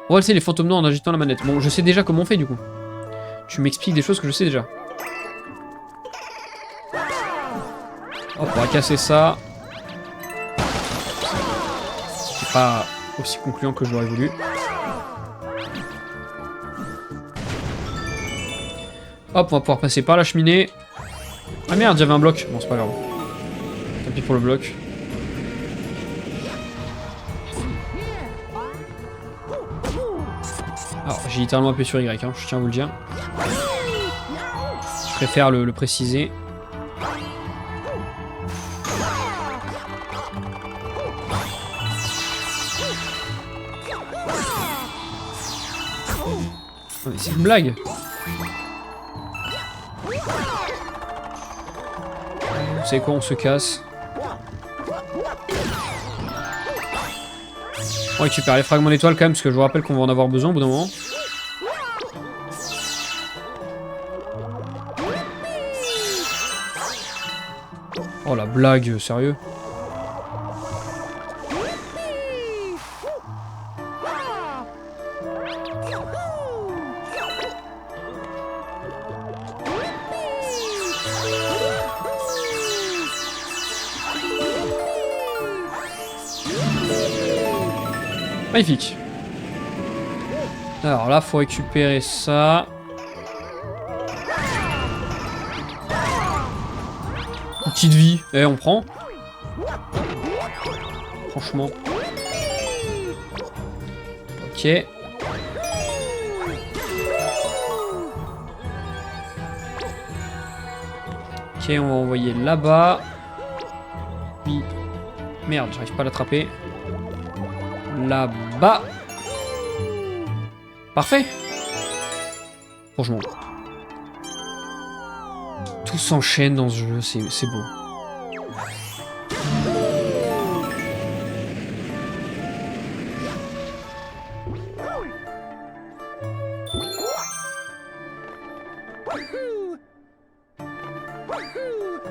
On va laisser les fantômes noirs en agitant la manette. Bon, je sais déjà comment on fait du coup. Tu m'expliques des choses que je sais déjà. Hop, on va casser ça. C'est pas aussi concluant que je l'aurais voulu. Hop, on va pouvoir passer par la cheminée. Ah merde, j'avais un bloc. Bon, c'est pas grave. Tant pis pour le bloc. Alors, j'ai littéralement appuyé sur Y, hein, je tiens à vous le dire. Je préfère le préciser. Oh, mais c'est une blague. Vous savez quoi, on se casse. On récupère les fragments d'étoiles quand même, parce que je vous rappelle qu'on va en avoir besoin au bout d'un moment. Oh la blague, sérieux. Magnifique. Alors là, faut récupérer ça. Une petite vie. Eh, on prend. Franchement. Ok. Ok, on va envoyer là-bas. Puis... Merde, j'arrive pas à l'attraper. Là-bas. Parfait. Franchement. Tout s'enchaîne dans ce jeu, c'est beau.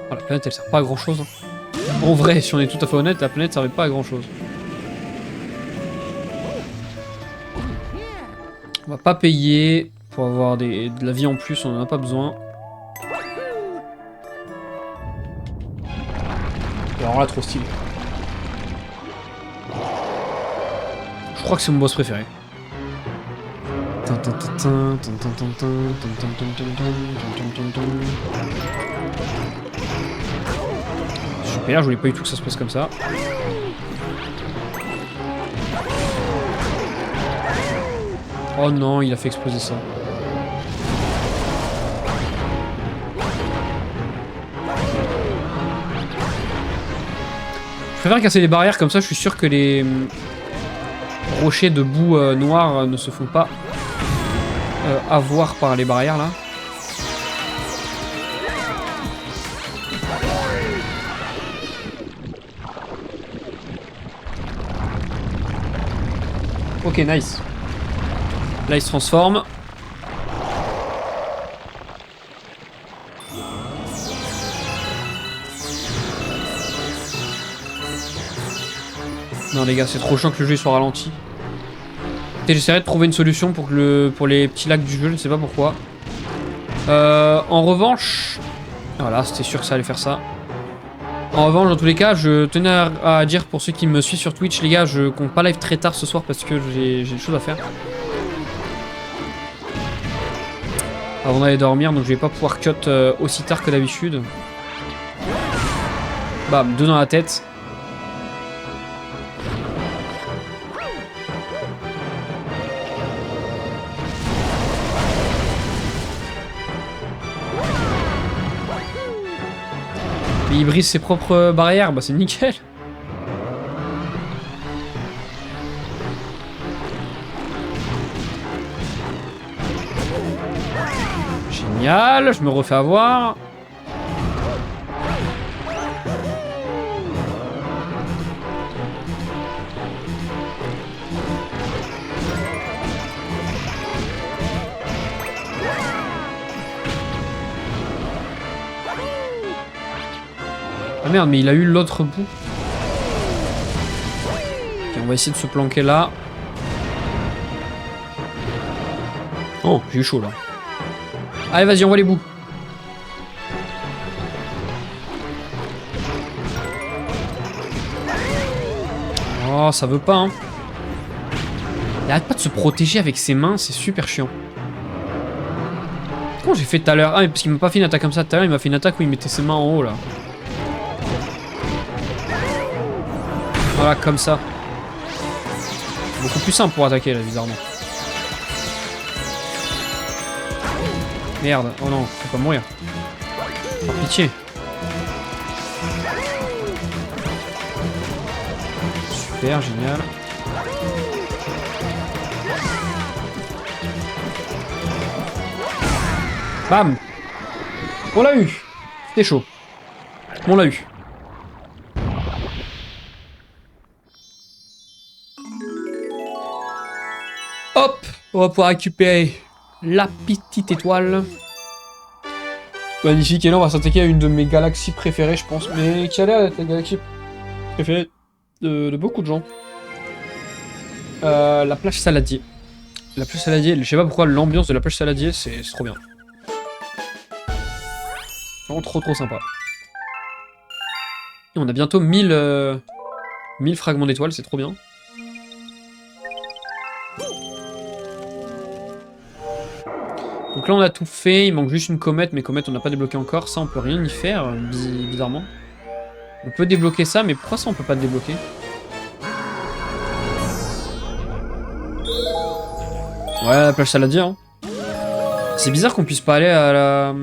Oh, la planète, elle sert pas à grand chose. En vrai, si on est tout à fait honnête, la planète servait pas à grand chose. On va pas payer pour avoir de la vie en plus, on en a pas besoin. Alors là, trop stylé. Je crois que c'est mon boss préféré. Super, je voulais pas du tout que ça se passe comme ça. Oh non, il a fait exploser ça. Je préfère casser les barrières comme ça, je suis sûr que les rochers de boue noire ne se font pas avoir par les barrières là. Ok, nice. Là, il se transforme. Non les gars, c'est trop chiant que le jeu soit ralenti. J'essaierai de trouver une solution pour les petits lacs du jeu, je ne sais pas pourquoi. En revanche... Voilà, c'était sûr que ça allait faire ça. En revanche, dans tous les cas, je tenais à dire pour ceux qui me suivent sur Twitch, les gars, je compte pas live très tard ce soir parce que j'ai des choses à faire. Avant d'aller dormir, donc je vais pas pouvoir cut aussi tard que d'habitude. Bam, 2 dans la tête. Mais il brise ses propres barrières, bah c'est nickel. Génial, je me refais avoir. Ah merde, mais il a eu l'autre bout. Ok, on va essayer de se planquer là. Oh, j'ai eu chaud là. Allez, vas-y, envoie les bouts. Oh, ça veut pas, hein. Il arrête pas de se protéger avec ses mains, c'est super chiant. Comment j'ai fait tout à l'heure? Ah, mais parce qu'il m'a pas fait une attaque comme ça tout à l'heure, il m'a fait une attaque où il mettait ses mains en haut là. Voilà, comme ça. Beaucoup plus simple pour attaquer là, bizarrement. Merde, oh non, faut pas mourir. Par pitié. Super, génial. Bam! On l'a eu! C'était chaud. On l'a eu. Hop! On va pouvoir récupérer la petite étoile. Magnifique, et là on va s'attaquer à une de mes galaxies préférées, je pense, mais qui a l'air d'être la galaxie préférée de beaucoup de gens. La plage Saladier. La plage Saladier, je sais pas pourquoi l'ambiance de la plage Saladier, c'est trop bien. Vraiment trop sympa. Et on a bientôt 1000 fragments d'étoiles, c'est trop bien. Donc là on a tout fait, il manque juste une comète, mais comète on n'a pas débloqué encore, ça on peut rien y faire, bizarrement. On peut débloquer ça, mais pourquoi ça on peut pas le débloquer? Ouais, la plage Saladier, hein. C'est bizarre qu'on puisse pas aller à la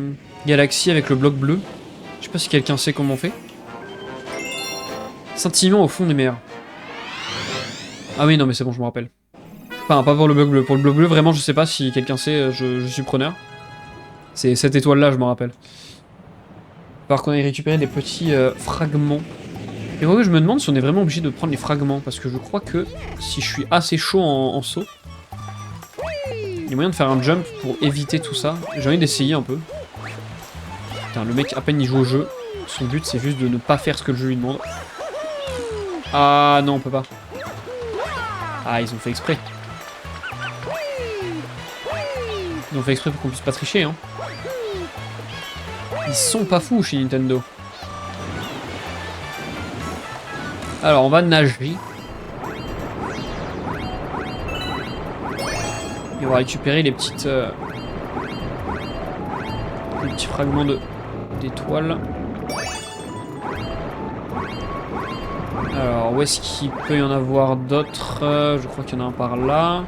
galaxie avec le bloc bleu. Je sais pas si quelqu'un sait comment on fait. Scintillement au fond des mers. Ah oui, non mais c'est bon, je me rappelle. Enfin, pas pour le bloc bleu. Pour le bloc bleu, vraiment, je sais pas si quelqu'un sait, je suis preneur. C'est cette étoile-là, je m'en rappelle. Par qu'on ait récupéré des petits fragments. Et ouais, je me demande si on est vraiment obligé de prendre les fragments, parce que je crois que si je suis assez chaud en saut, il y a moyen de faire un jump pour éviter tout ça. J'ai envie d'essayer un peu. Putain, le mec, à peine il joue au jeu, son but c'est juste de ne pas faire ce que le jeu lui demande. Ah non, on peut pas. Ah, ils ont fait exprès. Ils ont fait exprès pour qu'on puisse pas tricher, hein. Ils sont pas fous chez Nintendo. Alors, on va nager. Et on va récupérer les petites... les petits fragments d'étoiles. Alors, où est-ce qu'il peut y en avoir d'autres? Je crois qu'il y en a un par là.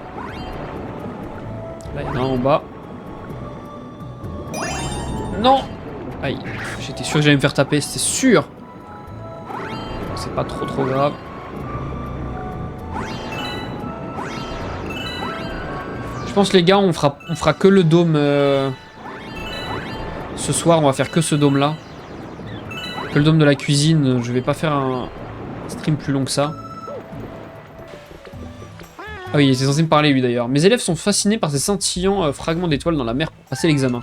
Là, il y en a un en bas. Non! Aïe, j'étais sûr que j'allais me faire taper, c'était sûr! C'est pas trop grave. Je pense les gars, on fera que le dôme ce soir, on va faire que ce dôme là. Que le dôme de la cuisine, je vais pas faire un stream plus long que ça. Ah oui, il était censé me parler lui d'ailleurs. Mes élèves sont fascinés par ces scintillants fragments d'étoiles dans la mer pour passer l'examen.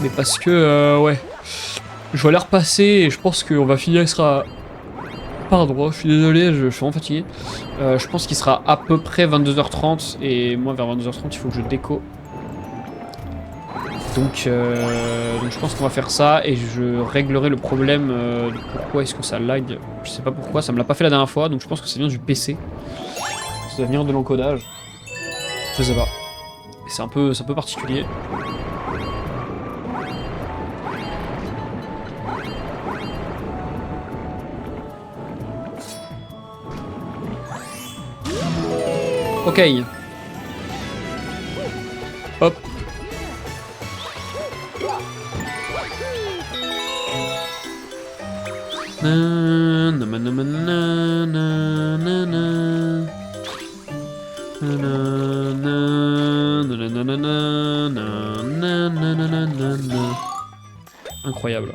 Mais parce que, ouais. Je vais les repasser et je pense qu'on va finir, il sera... Pardon, je suis désolé, je suis vraiment fatigué. Je pense qu'il sera à peu près 22h30 et moi vers 22h30 il faut que je déco. Donc je pense qu'on va faire ça et je réglerai le problème de pourquoi est-ce que ça lag. Je sais pas pourquoi, ça me l'a pas fait la dernière fois, donc je pense que ça vient du PC. Ça doit venir de l'encodage. Je sais pas. C'est un peu particulier. Ok. Hop. Incroyable.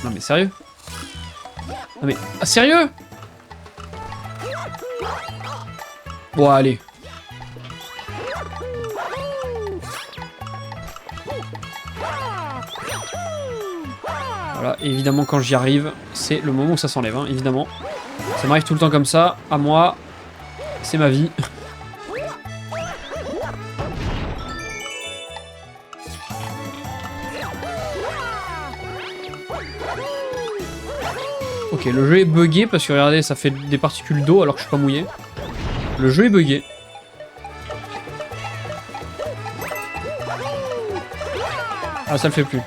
Non mais sérieux? Non mais... Ah, sérieux? Bon allez. Voilà, et évidemment quand j'y arrive, c'est le moment où ça s'enlève, hein, évidemment. Ça m'arrive tout le temps comme ça, à moi, c'est ma vie. Ok, le jeu est bugué parce que regardez, ça fait des particules d'eau alors que je suis pas mouillé. Le jeu est bugué. Ah, ça le fait plus.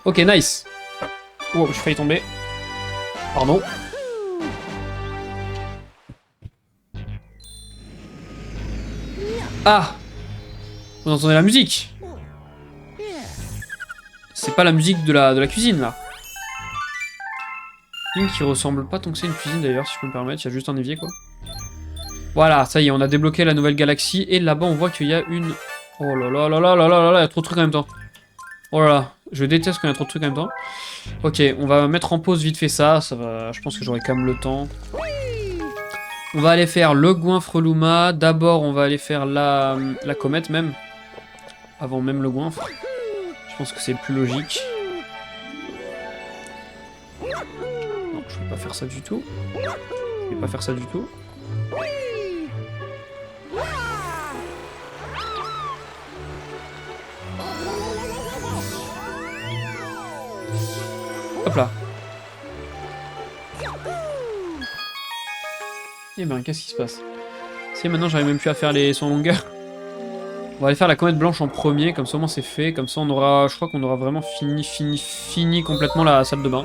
Ok, nice. Oh, j'ai failli tomber. Pardon. Ah! Vous entendez la musique? C'est pas la musique de la cuisine, là. Une qui ressemble pas tant que c'est une cuisine, d'ailleurs, si je peux me permettre. Il y a juste un évier, quoi. Voilà, ça y est, on a débloqué la nouvelle galaxie. Et là-bas, on voit qu'il y a une... Oh là là là là là là là, il y a trop de trucs en même temps. Oh là là, je déteste quand il y a trop de trucs en même temps. Ok, on va mettre en pause vite fait ça. Ça va... Je pense que j'aurai quand même le temps. On va aller faire le goinfre Luma. D'abord, on va aller faire la comète même. Avant même le goinfre. Je pense que c'est le plus logique. Non, je vais pas faire ça du tout. Je vais pas faire ça du tout. Hop là. Eh ben, qu'est-ce qui se passe? Si maintenant j'arrive même plus à faire les sons longueurs. On va aller faire la comète blanche en premier, comme ça au moins c'est fait. Comme ça on aura, je crois qu'on aura vraiment fini complètement la salle de bain.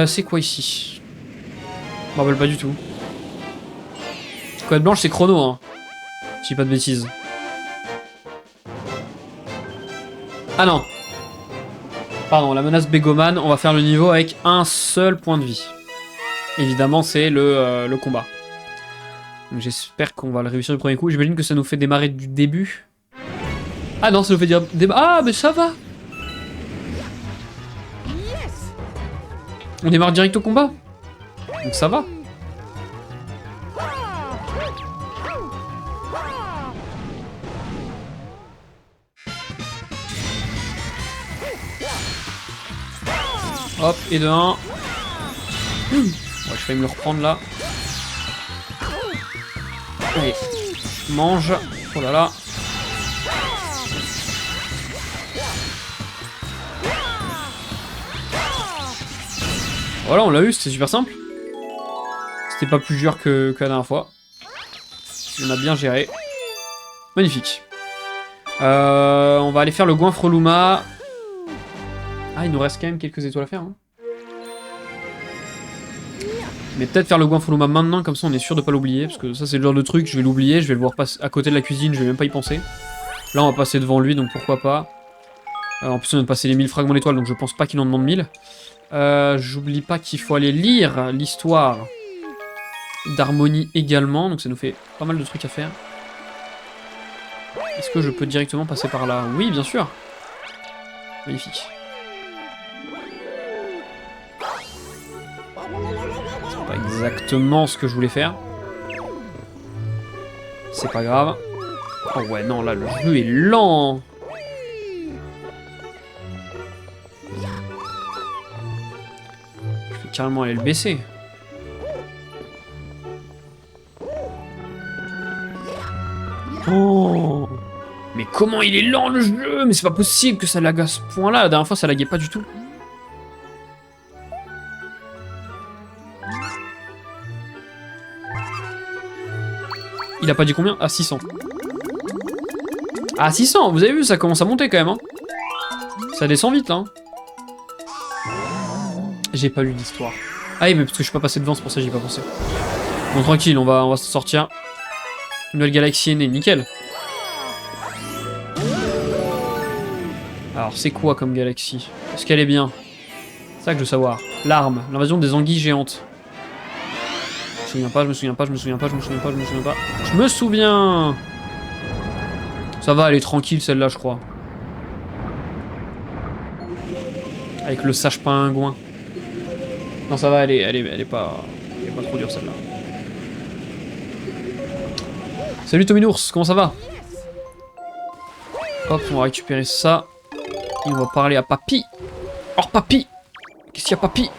C'est quoi ici? Je me rappelle pas du tout. Comète blanche c'est chrono, hein. Je dis pas de bêtises. Ah non. Pardon, la menace Bégoman, on va faire le niveau avec un seul point de vie. Évidemment, c'est le combat. J'espère qu'on va le réussir du premier coup. J'imagine que ça nous fait démarrer du début. Ah non, ça nous fait dire... Ah, mais ça va. On démarre direct au combat. Donc ça va. Hop, et de 1. Ouais, je failli me le reprendre là. Allez, mange. Oh là là. Voilà, on l'a eu, c'était super simple. C'était pas plus dur que la dernière fois. On a bien géré. Magnifique. On va aller faire le goinfre Luma. Ah, il nous reste quand même quelques étoiles à faire. Hein. Mais peut-être faire le goinfre Luma maintenant, comme ça on est sûr de pas l'oublier. Parce que ça, c'est le genre de truc, je vais l'oublier, je vais le voir passer à côté de la cuisine, je vais même pas y penser. Là, on va passer devant lui, donc pourquoi pas. En plus, on vient de passer les 1000 fragments d'étoiles, donc je pense pas qu'il en demande 1000. J'oublie pas qu'il faut aller lire l'histoire d'Harmonie également, donc ça nous fait pas mal de trucs à faire. Est-ce que je peux directement passer par là? Oui, bien sûr. Magnifique. C'est pas exactement ce que je voulais faire. C'est pas grave. Oh ouais, non, là, le jeu est lent. Je vais carrément aller le baisser. Oh! Mais comment il est lent le jeu? Mais c'est pas possible que ça lag à ce point-là. La dernière fois, ça laguait pas du tout. Il a pas dit combien? Ah, 600. Ah, 600, vous avez vu, ça commence à monter quand même. Hein. Ça descend vite là. Hein. J'ai pas lu l'histoire. Ah oui, mais parce que je suis pas passé devant, c'est pour ça que j'y ai pas pensé. Bon, tranquille, on va s'en sortir. Une nouvelle galaxie est née, nickel. Alors, c'est quoi comme galaxie? Est-ce qu'elle est bien? C'est ça que je veux savoir. L'arme, l'invasion des anguilles géantes. Je me souviens pas, je me souviens pas, je me souviens pas, je me souviens pas, je me souviens pas. Je me souviens! Ça va, elle est tranquille celle-là, je crois. Avec le sage pingouin. Non, ça va, elle est pas trop dure celle-là. Salut Tominours, comment ça va? Hop, on va récupérer ça. Et on va parler à Papy. Oh, Papy! Qu'est-ce qu'il y a, Papy?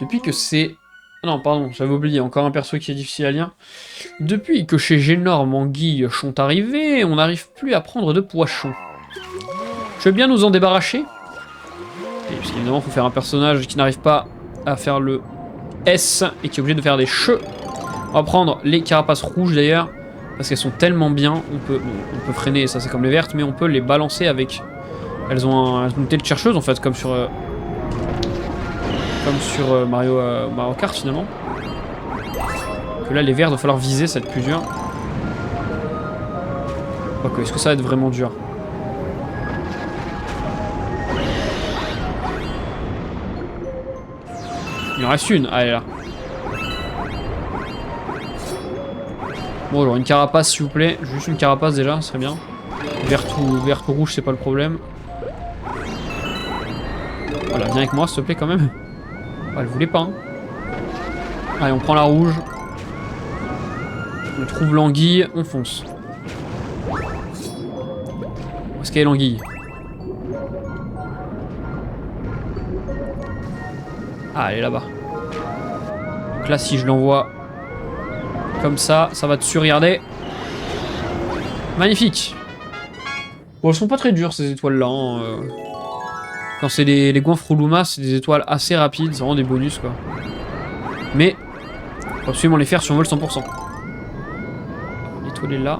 Depuis que c'est... Non, pardon, j'avais oublié, encore un perso qui est difficile à lire. Depuis que chez Génorme Anguilles sont arrivés, on n'arrive plus à prendre de poissons. Tu veux bien nous en débarrasser? Parce qu'évidemment, il faut faire un personnage qui n'arrive pas à faire le S et qui est obligé de faire des cheveux. On va prendre les carapaces rouges d'ailleurs, parce qu'elles sont tellement bien, on peut freiner, ça c'est comme les vertes, mais on peut les balancer avec... Elles ont une tête chercheuse en fait, comme sur Mario Kart finalement. Que là les verts, il va falloir viser, ça va être plus dur. Ok, est-ce que ça va être vraiment dur? Il en reste une, ah elle est là. Bon alors une carapace s'il vous plaît, juste une carapace déjà, ce serait bien. Verte ou rouge c'est pas le problème. Voilà, viens avec moi s'il te plaît quand même. Ah, elle voulait pas. Hein. Allez, on prend la rouge. On trouve l'anguille, on fonce. Où est-ce qu'elle est l'anguille? Ah, elle est là-bas. Donc là, si je l'envoie comme ça va te surregarder. Magnifique. Bon, elles sont pas très dures ces étoiles-là. Hein. Quand c'est les goinfres Luma, c'est des étoiles assez rapides, c'est vraiment des bonus quoi. Mais, faut absolument les faire si on veut le 100%. L'étoile est là.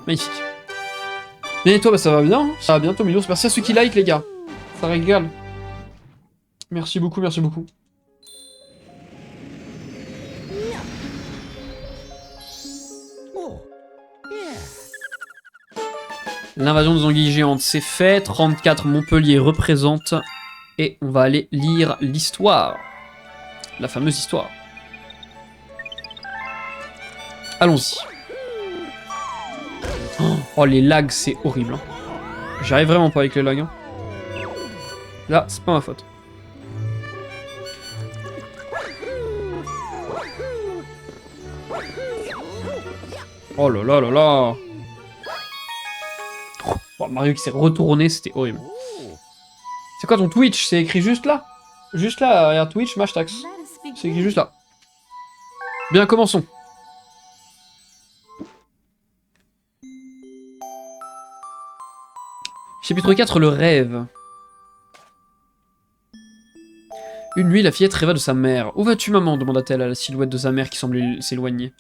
Magnifique. Bien et toi, bah, ça va bien. Ça va bien, Tomillos. Merci à ceux qui like, les gars. Ça régale. Merci beaucoup, merci beaucoup. L'invasion des anguilles géantes, c'est fait. 34 Montpellier représente. Et on va aller lire l'histoire. La fameuse histoire. Allons-y. Oh, les lags, c'est horrible. Hein. J'arrive vraiment pas avec les lags. Hein. Là, c'est pas ma faute. Oh là là là là. Oh, Mario qui s'est retourné, c'était horrible. C'est quoi ton Twitch? C'est écrit juste là? Juste là, regarde Twitch, Mashtax. C'est écrit juste là. Bien, commençons. Chapitre 4, le rêve. Une nuit, la fillette rêva de sa mère. « Où vas-tu, maman » demanda-t-elle à la silhouette de sa mère qui semblait s'éloigner.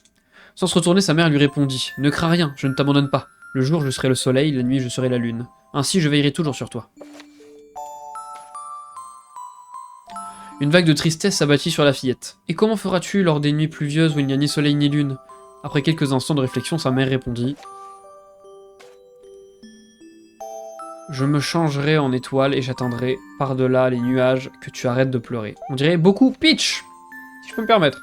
Sans se retourner, sa mère lui répondit. « Ne crains rien, je ne t'abandonne pas. Le jour, je serai le soleil, la nuit, je serai la lune. Ainsi, je veillerai toujours sur toi. » Une vague de tristesse s'abattit sur la fillette. « Et comment feras-tu lors des nuits pluvieuses où il n'y a ni soleil ni lune ?» Après quelques instants de réflexion, sa mère répondit. Je me changerai en étoile et j'atteindrai par-delà les nuages que tu arrêtes de pleurer. On dirait beaucoup Peach, si je peux me permettre.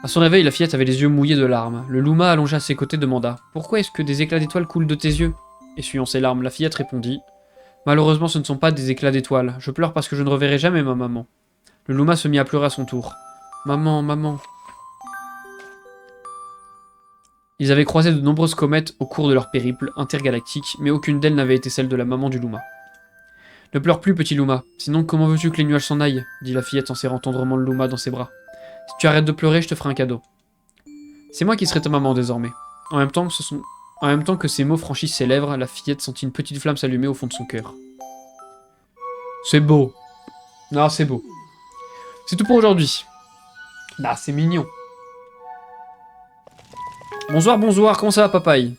À son réveil, la fillette avait les yeux mouillés de larmes. Le Luma allongé à ses côtés demanda « Pourquoi est-ce que des éclats d'étoiles coulent de tes yeux ?» Essuyant ses larmes, la fillette répondit « Malheureusement, ce ne sont pas des éclats d'étoiles. Je pleure parce que je ne reverrai jamais ma maman. » Le Luma se mit à pleurer à son tour. « Maman, maman. » Ils avaient croisé de nombreuses comètes au cours de leur périple intergalactique, mais aucune d'elles n'avait été celle de la maman du Luma. « Ne pleure plus, petit Luma. Sinon, comment veux-tu que les nuages s'en aillent ?» dit la fillette en serrant tendrement le Luma dans ses bras. « Si tu arrêtes de pleurer, je te ferai un cadeau. » C'est moi qui serai ta maman désormais. En même temps que ces mots franchissent ses lèvres, la fillette sentit une petite flamme s'allumer au fond de son cœur. C'est beau. Non, c'est beau. C'est tout pour aujourd'hui. Ah, c'est mignon. Bonsoir, bonsoir, comment ça va, papaye?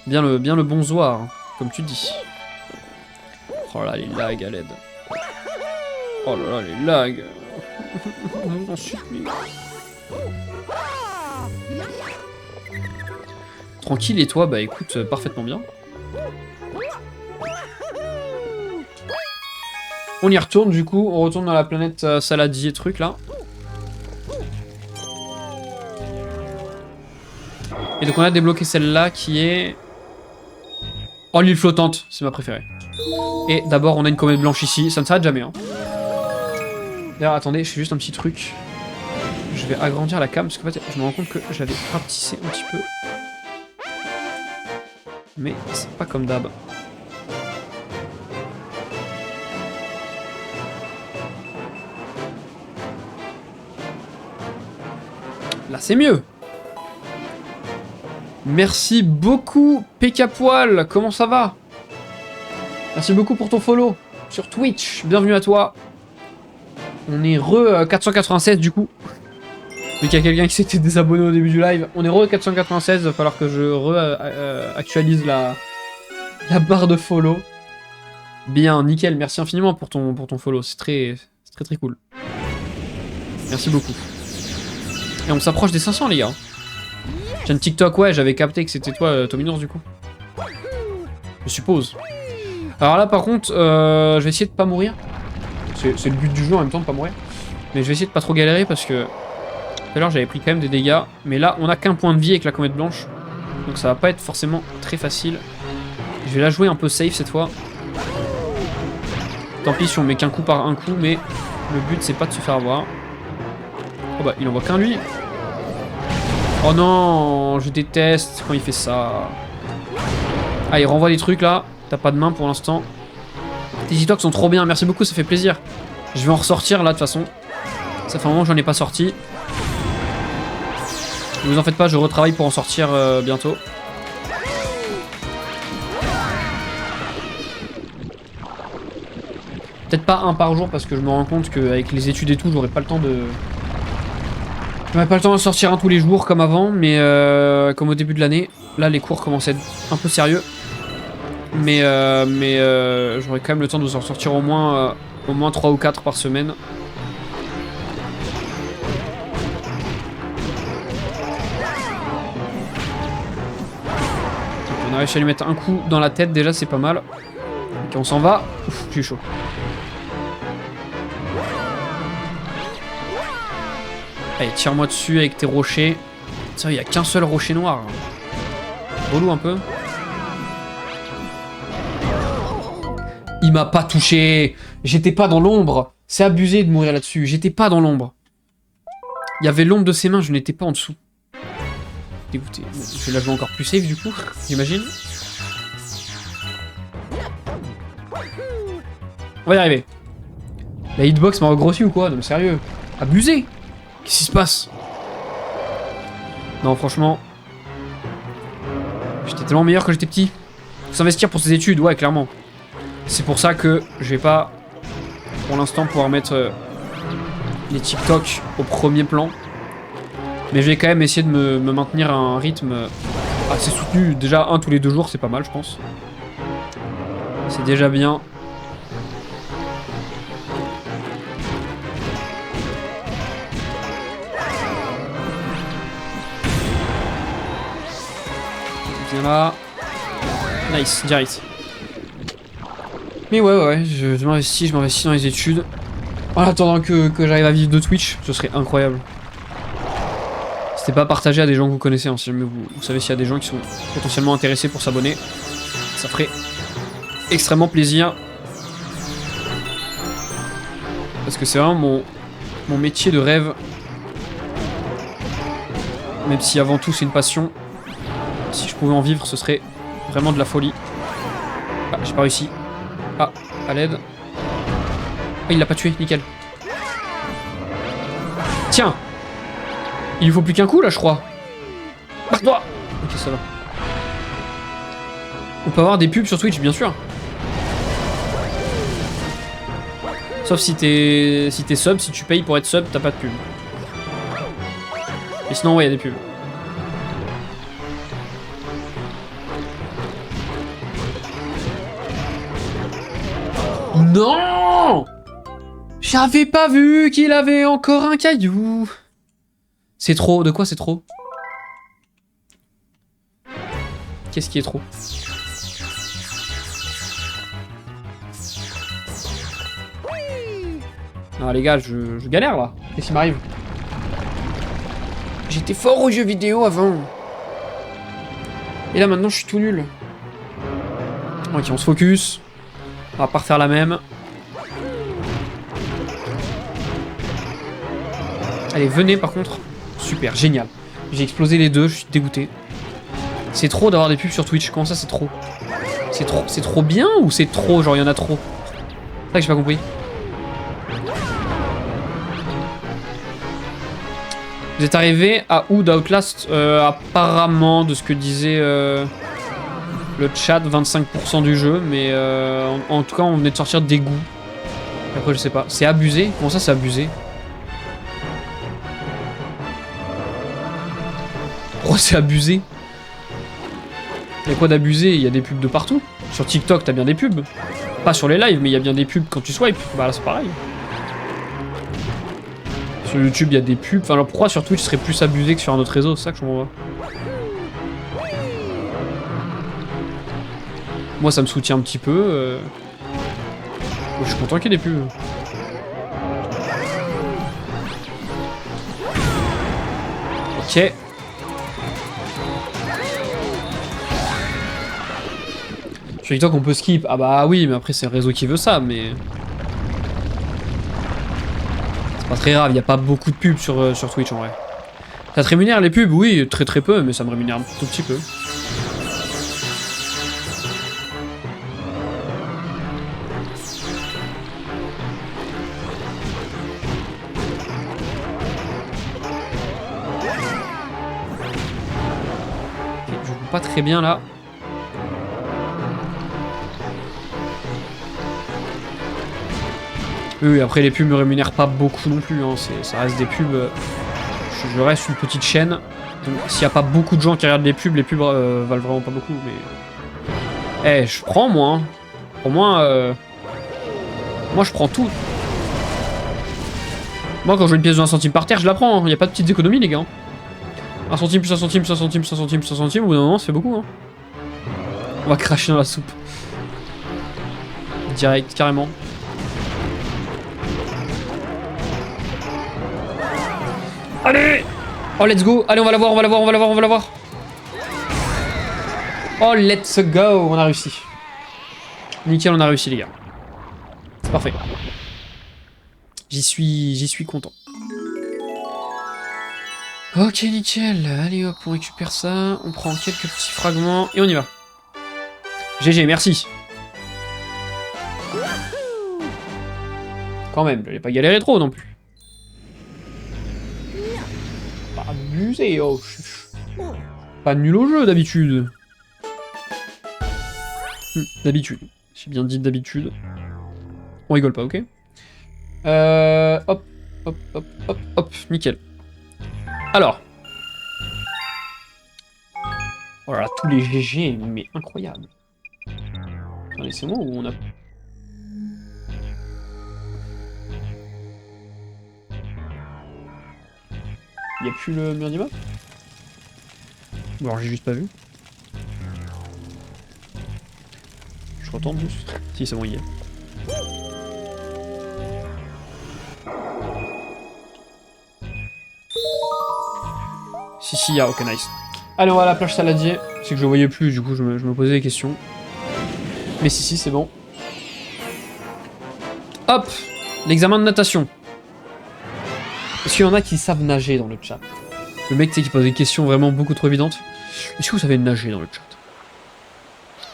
Bien le bonsoir, comme tu dis. Oh là, les lags à l'aide. Oh là là, les lags. J'en supplie. Tranquille, et toi? Bah écoute, parfaitement bien. On y retourne du coup, on retourne dans la planète saladier truc là. Et donc on a débloqué celle-là qui est... Oh, l'île flottante, c'est ma préférée. Et d'abord on a une comète blanche ici, ça ne s'arrête jamais. Hein. D'ailleurs attendez, je fais juste un petit truc. Je vais agrandir la cam parce qu'en fait je me rends compte que je l'avais rapetissé un petit peu. Mais c'est pas comme d'hab. Là c'est mieux. Merci beaucoup, PK Poil, comment ça va? Merci beaucoup pour ton follow sur Twitch, bienvenue à toi. On est re 496 du coup. Vu qu'il y a quelqu'un qui s'était désabonné au début du live, on est re 496, il va falloir que je actualise la barre de follow. Bien, nickel, merci infiniment pour ton follow, c'est très cool. Merci beaucoup. Et on s'approche des 500 les gars. J'ai un TikTok, ouais, j'avais capté que c'était toi, Tominours, du coup. Je suppose. Alors là, par contre, je vais essayer de pas mourir. C'est le but du jeu en même temps de pas mourir. Mais je vais essayer de pas trop galérer parce que... Tout à l'heure, j'avais pris quand même des dégâts. Mais là, on a qu'un point de vie avec la comète blanche. Donc ça va pas être forcément très facile. Je vais la jouer un peu safe cette fois. Tant pis si on met qu'un coup par un coup, mais le but, c'est pas de se faire avoir. Oh bah, il en voit qu'un lui. Oh non, je déteste quand il fait ça. Ah, il renvoie des trucs là. T'as pas de main pour l'instant. Tes TikToks sont trop bien, merci beaucoup, ça fait plaisir. Je vais en ressortir là de toute façon. Ça fait un moment que j'en ai pas sorti. Ne vous en faites pas, je retravaille pour en sortir bientôt. Peut-être pas un par jour parce que je me rends compte qu'avec les études et tout, j'aurais pas le temps de... J'aurais pas le temps de sortir un tous les jours comme avant, mais comme au début de l'année. Là, les cours commencent à être un peu sérieux. Mais j'aurais quand même le temps de s'en sortir au moins 3 ou 4 par semaine. On a réussi à lui mettre un coup dans la tête, déjà c'est pas mal. Ok, on s'en va. Ouf, j'ai chaud. Allez, tire-moi dessus avec tes rochers. Ça, il n'y a qu'un seul rocher noir. Relou un peu. Il m'a pas touché. J'étais pas dans l'ombre. C'est abusé de mourir là-dessus. J'étais pas dans l'ombre. Il y avait l'ombre de ses mains, je n'étais pas en dessous. Dégoûté. Je vais la jouer encore plus safe du coup, j'imagine. On va y arriver. La hitbox m'a regrossi ou quoi? Non mais sérieux. Abusé. Qu'est-ce qui se passe? Non franchement. J'étais tellement meilleur quand j'étais petit. Faut s'investir pour ses études, ouais clairement. C'est pour ça que je vais pas, pour l'instant, pouvoir mettre les TikTok au premier plan. Mais je vais quand même essayer de me maintenir à un rythme assez soutenu. Déjà, un tous les 2 jours, c'est pas mal, je pense. C'est déjà bien. Viens là. Nice, direct. Mais ouais, je m'investis dans les études. En attendant que j'arrive à vivre de Twitch, ce serait incroyable. N'hésitez pas à partager à des gens que vous connaissez, hein, si jamais vous savez s'il y a des gens qui sont potentiellement intéressés pour s'abonner. Ça ferait extrêmement plaisir. Parce que c'est vraiment mon métier de rêve. Même si avant tout c'est une passion. Si je pouvais en vivre, ce serait vraiment de la folie. Ah, j'ai pas réussi. Ah, à l'aide. Ah, il l'a pas tué, nickel. Tiens! Il lui faut plus qu'un coup là, je crois. Barre-toi! Ok, ça va. On peut avoir des pubs sur Twitch, bien sûr. Sauf si t'es sub, si tu payes pour être sub, t'as pas de pub. Et sinon, ouais, il y a des pubs. Non! J'avais pas vu qu'il avait encore un caillou. C'est trop. De quoi c'est trop? Qu'est-ce qui est trop? Ah les gars, je galère là. Qu'est-ce qui m'arrive? J'étais fort aux jeux vidéo avant. Et là maintenant je suis tout nul. Ok, on se focus. On va pas refaire la même. Allez, venez par contre. Super, génial. J'ai explosé les deux, je suis dégoûté. C'est trop d'avoir des pubs sur Twitch. Comment ça, c'est trop? C'est trop bien ou c'est trop, genre il y en a trop? C'est ça que j'ai pas compris. Vous êtes arrivé à où d'Outlast? Apparemment, de ce que disait le chat, 25% du jeu, mais en tout cas, on venait de sortir d'égout. Après, je sais pas. C'est abusé? Comment ça, c'est abusé? Pourquoi c'est abusé? Y'a quoi d'abusé? Il y a des pubs de partout. Sur TikTok, t'as bien des pubs. Pas sur les lives, mais il y a bien des pubs quand tu swipes. Bah là, c'est pareil. Sur YouTube, il y a des pubs. Enfin, alors pourquoi sur Twitch, ce serait plus abusé que sur un autre réseau? C'est ça que je comprends pas. Moi, ça me soutient un petit peu. Je suis content qu'il y ait des pubs. Ok. Sur TikTok, on peut skip. Ah bah oui, mais après, c'est le réseau qui veut ça, mais... C'est pas très grave, il n'y a pas beaucoup de pubs sur Twitch, en vrai. Ça te rémunère, les pubs? Oui, très très peu, mais ça me rémunère un tout petit peu. Ok, je vois pas très bien, là. Oui, après les pubs me rémunèrent pas beaucoup non plus, hein. Ça reste des pubs. Je reste une petite chaîne. Donc s'il n'y a pas beaucoup de gens qui regardent les pubs valent vraiment pas beaucoup. Mais. Eh, je prends moi. Hein. Pour moi, moi je prends tout. Moi quand je vois une pièce de 1 centime par terre, je la prends. Il n'y a pas de petites économies, les gars. 1 centime plus 1 centime plus 1 centime plus 1 centime plus 1 centime, au bout d'un moment, ça fait beaucoup. Hein. On va cracher dans la soupe. Direct, carrément. Allez! Oh, let's go! Allez, on va la voir, on va la voir, on va la voir, on va la voir! Oh, let's go! On a réussi. Nickel, on a réussi, les gars. C'est parfait. J'y suis content. Ok, nickel. Allez, hop, on récupère ça. On prend quelques petits fragments et on y va. GG, merci. Quand même, j'allais pas galérer trop non plus. Pas abusé, oh. Pas nul au jeu d'habitude. D'habitude. J'ai bien dit d'habitude. On rigole pas, ok? Hop, hop, hop, hop, hop, nickel. Alors. Oh là là, tous les GG, mais incroyable. Attendez, c'est moi ou on a... Y'a plus le mur d'immeuble? Bon, alors j'ai juste pas vu. Je retourne juste. Si, c'est bon, il y est. Si, ok, nice. Allez, on va à la plage saladier. C'est que je le voyais plus, du coup, je me posais des questions. Mais si, c'est bon. Hop! L'examen de natation. Est-ce qu'il y en a qui savent nager dans le chat? Le mec, tu sais, qui pose des questions vraiment beaucoup trop évidentes. Est-ce que vous savez nager dans le chat?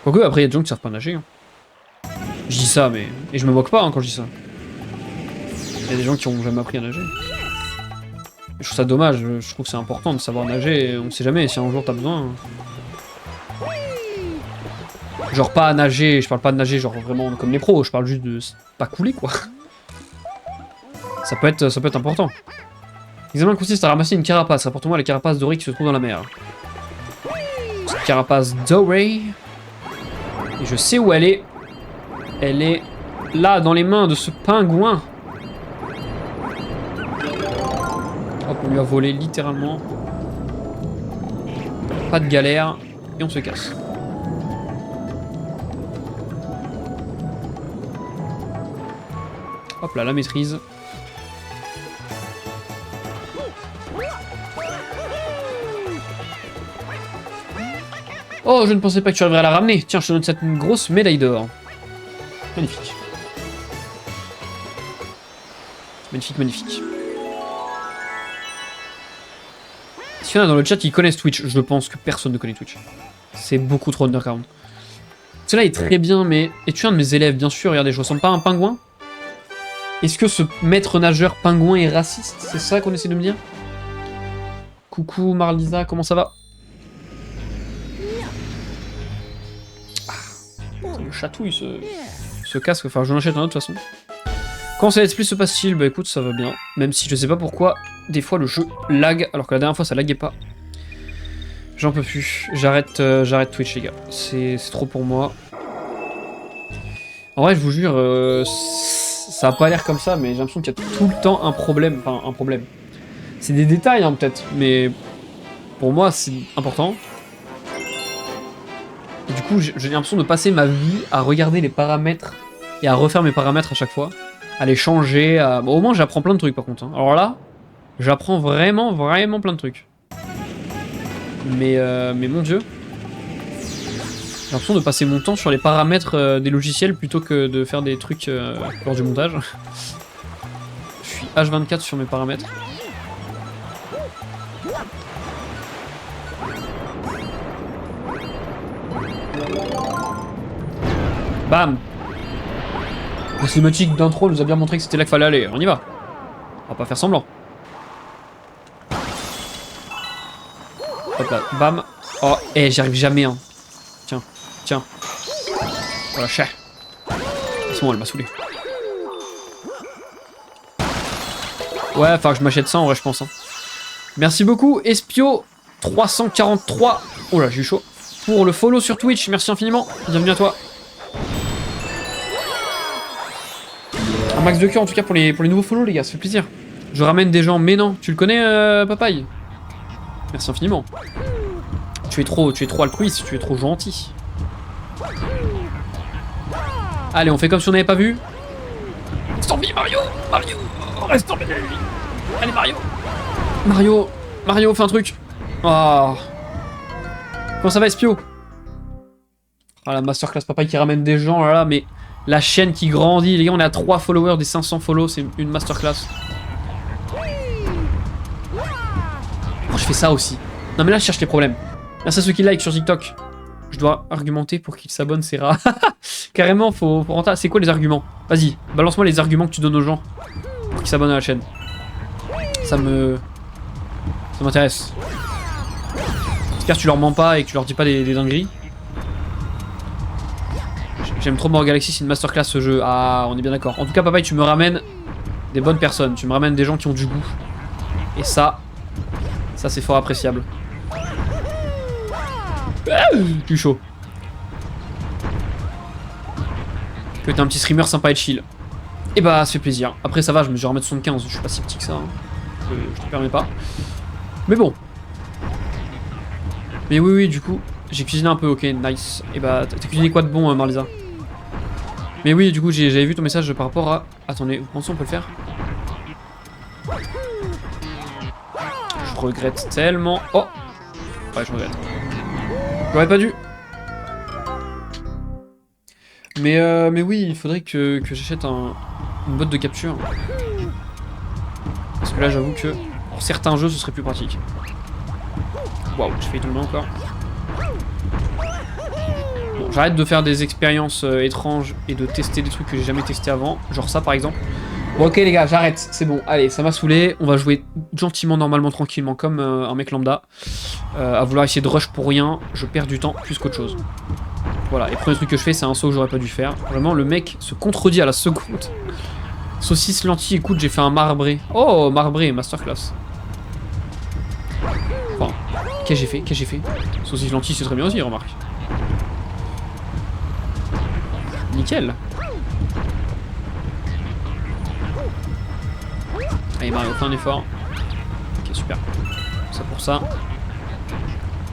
Quoique, après, il y a des gens qui savent pas nager. Hein. Je dis ça, mais... Et je me moque pas hein, quand je dis ça. Il y a des gens qui ont jamais appris à nager. Et je trouve ça dommage, je trouve que c'est important de savoir nager, on sait jamais si un jour t'as besoin. Genre pas à nager, je parle pas de nager genre vraiment comme les pros, je parle juste de pas couler quoi. Ça peut être important. L'examen consiste à ramasser une carapace, rapporte-moi les carapaces dorées qui se trouvent dans la mer. Cette carapace dorée... Et je sais où elle est. Elle est là, dans les mains de ce pingouin. Hop, on lui a volé littéralement. Pas de galère. Et on se casse. Hop là, la maîtrise. Oh, je ne pensais pas que tu arriverais à la ramener. Tiens, je te donne cette grosse médaille d'or. Magnifique. Magnifique, magnifique. S'il y en a dans le chat qui connaissent Twitch, je pense que personne ne connaît Twitch. C'est beaucoup trop underground. Cela est très bien, mais... Es-tu un de mes élèves? Bien sûr, regardez, je ressemble pas à un pingouin? Est-ce que ce maître nageur pingouin est raciste? C'est ça qu'on essaie de me dire? Coucou Marlisa, comment ça va? Le chatouille ce casque, enfin je en achète un autre de toute façon. Quand ça let's play se passe-t-il? Bah écoute, ça va bien. Même si je sais pas pourquoi, des fois le jeu lag, alors que la dernière fois ça laguait pas. J'en peux plus. J'arrête Twitch les gars. C'est trop pour moi. En vrai je vous jure, ça a pas l'air comme ça, mais j'ai l'impression qu'il y a tout le temps un problème. Enfin un problème. C'est des détails hein, peut-être, mais pour moi c'est important. Et du coup, j'ai l'impression de passer ma vie à regarder les paramètres et à refaire mes paramètres à chaque fois. À les changer, à... Bon, au moins j'apprends plein de trucs par contre. Hein. Alors là, j'apprends vraiment plein de trucs. Mais mon dieu. J'ai l'impression de passer mon temps sur les paramètres des logiciels plutôt que de faire des trucs lors du montage. Je suis H24 sur mes paramètres. Bam! La cinématique d'intro nous a bien montré que c'était là qu'il fallait aller. On y va. On va pas faire semblant. Hop là, bam. Oh, j'y arrive jamais. Hein. Tiens. Voilà, chat. C'est bon, elle m'a saoulé. Ouais, enfin, je m'achète ça en vrai, je pense. Hein. Merci beaucoup, Espio343. Oh là, j'ai eu chaud. Pour le follow sur Twitch, merci infiniment. Bienvenue à toi. Un max de cœur en tout cas pour les nouveaux follow les gars, ça fait plaisir. Je ramène des gens, mais non, tu le connais Papaye? Merci infiniment. Tu es trop altruiste, tu es trop gentil. Allez, on fait comme si on n'avait pas vu. Reste en vie Mario, reste en vie. Allez Mario, fais un truc. Oh. Comment ça va Espio? Ah la masterclass Papaye qui ramène des gens, là, mais... La chaîne qui grandit, les gars, on est à 3 followers des 500 follow, c'est une masterclass. Oh, je fais ça aussi. Non mais là, je cherche les problèmes. Merci à ceux qui like sur TikTok. Je dois argumenter pour qu'ils s'abonnent, c'est rare. Carrément, faut rentrer. C'est quoi les arguments? Vas-y, balance-moi les arguments que tu donnes aux gens pour qu'ils s'abonnent à la chaîne. Ça m'intéresse. J'espère que tu leur mens pas et que tu leur dis pas des dingueries. J'aime trop Mario Galaxy, c'est une masterclass ce jeu. Ah, on est bien d'accord. En tout cas, Papaye, tu me ramènes des bonnes personnes. Tu me ramènes des gens qui ont du goût. Et ça c'est fort appréciable. Je suis chaud. Tu peux être un petit streamer sympa et chill. Et bah, ça fait plaisir. Après, ça va, je me suis remis 75. Je suis pas si petit que ça. Hein. Je te permets pas. Mais bon. Mais oui, du coup, j'ai cuisiné un peu. Ok, nice. Et bah, t'as cuisiné quoi de bon, Marlisa? Mais oui, du coup, j'avais vu ton message par rapport à... Attendez, vous pensez on peut le faire? Je regrette tellement... Oh! Ouais, je regrette. J'aurais pas dû. Mais oui, il faudrait que j'achète une botte de capture. Parce que là, j'avoue que pour certains jeux, ce serait plus pratique. Waouh, j'ai failli tomber encore. Bon, j'arrête de faire des expériences étranges et de tester des trucs que j'ai jamais testé avant. Genre ça, par exemple. Bon, ok les gars, j'arrête, c'est bon. Allez, ça m'a saoulé. On va jouer gentiment, normalement, tranquillement, comme un mec lambda. À vouloir essayer de rush pour rien, je perds du temps plus qu'autre chose. Voilà, et le premier truc que je fais, c'est un saut que j'aurais pas dû faire. Vraiment, le mec se contredit à la seconde. Saucisse, lentilles, écoute, j'ai fait un marbré. Oh, marbré, masterclass. Enfin, qu'est-ce que j'ai fait? Saucisse, lentilles, c'est très bien aussi, remarque. Nickel. Allez Mario, fais un effort. Ok, super. Ça pour ça.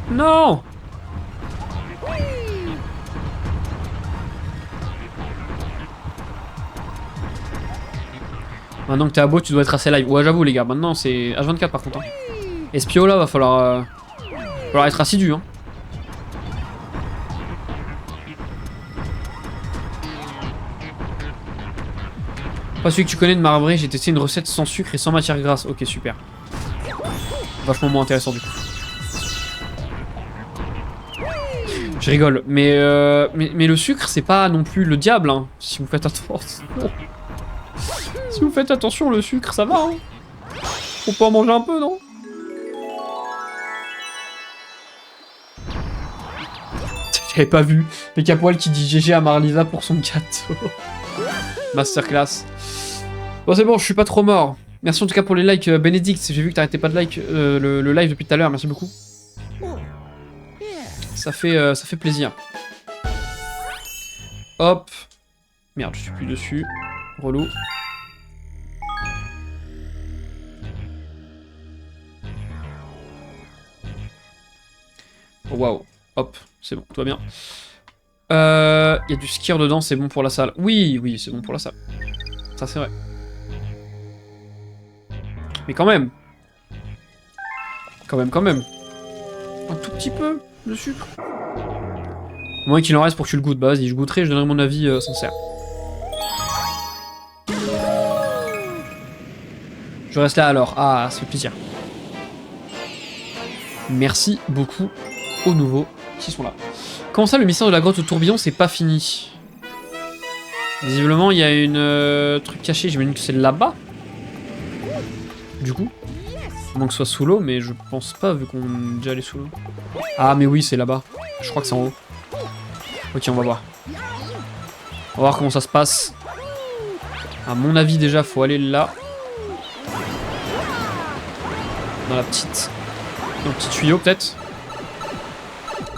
Non! Maintenant que t'es à beau, tu dois être assez live. Ouais, j'avoue les gars, maintenant c'est H24 par contre. Hein. Espio là, va falloir être assidu. Hein. Pas celui que tu connais de marbré, j'ai testé une recette sans sucre et sans matière grasse. Ok, super. Vachement moins intéressant du coup. Je rigole, mais le sucre, c'est pas non plus le diable, hein, si vous faites attention. Si vous faites attention, le sucre, ça va, hein. Faut pas en manger un peu, non? J'avais pas vu. Le Capoil qui dit GG à Marlisa pour son gâteau. Masterclass. Bon, c'est bon, je suis pas trop mort. Merci en tout cas pour les likes, Bénédicte. J'ai vu que t'arrêtais pas de like le live depuis tout à l'heure. Merci beaucoup. Ça fait plaisir. Hop. Merde, je suis plus dessus. Relou. Waouh. Hop, c'est bon, tout va bien. Y a du skier dedans, c'est bon pour la salle. Oui, oui, c'est bon pour la salle. Ça, c'est vrai. Mais quand même. Quand même. Un tout petit peu de sucre. Au moins qu'il en reste pour que tu le goûtes. Bah vas-y, je goûterai, je donnerai mon avis sincère. Je reste là alors. Ah, ça fait plaisir. Merci beaucoup aux nouveaux qui sont là. Comment ça, le mystère de la grotte au tourbillon, c'est pas fini? Visiblement, il y a une truc caché. J'imagine que c'est là-bas. Du coup. À moins que ce soit sous l'eau, mais je pense pas, vu qu'on est déjà allé sous l'eau. Ah, mais oui, c'est là-bas. Je crois que c'est en haut. Ok, on va voir. On va voir comment ça se passe. À mon avis, déjà, faut aller là. Dans la petite... Dans le petit tuyau, peut-être.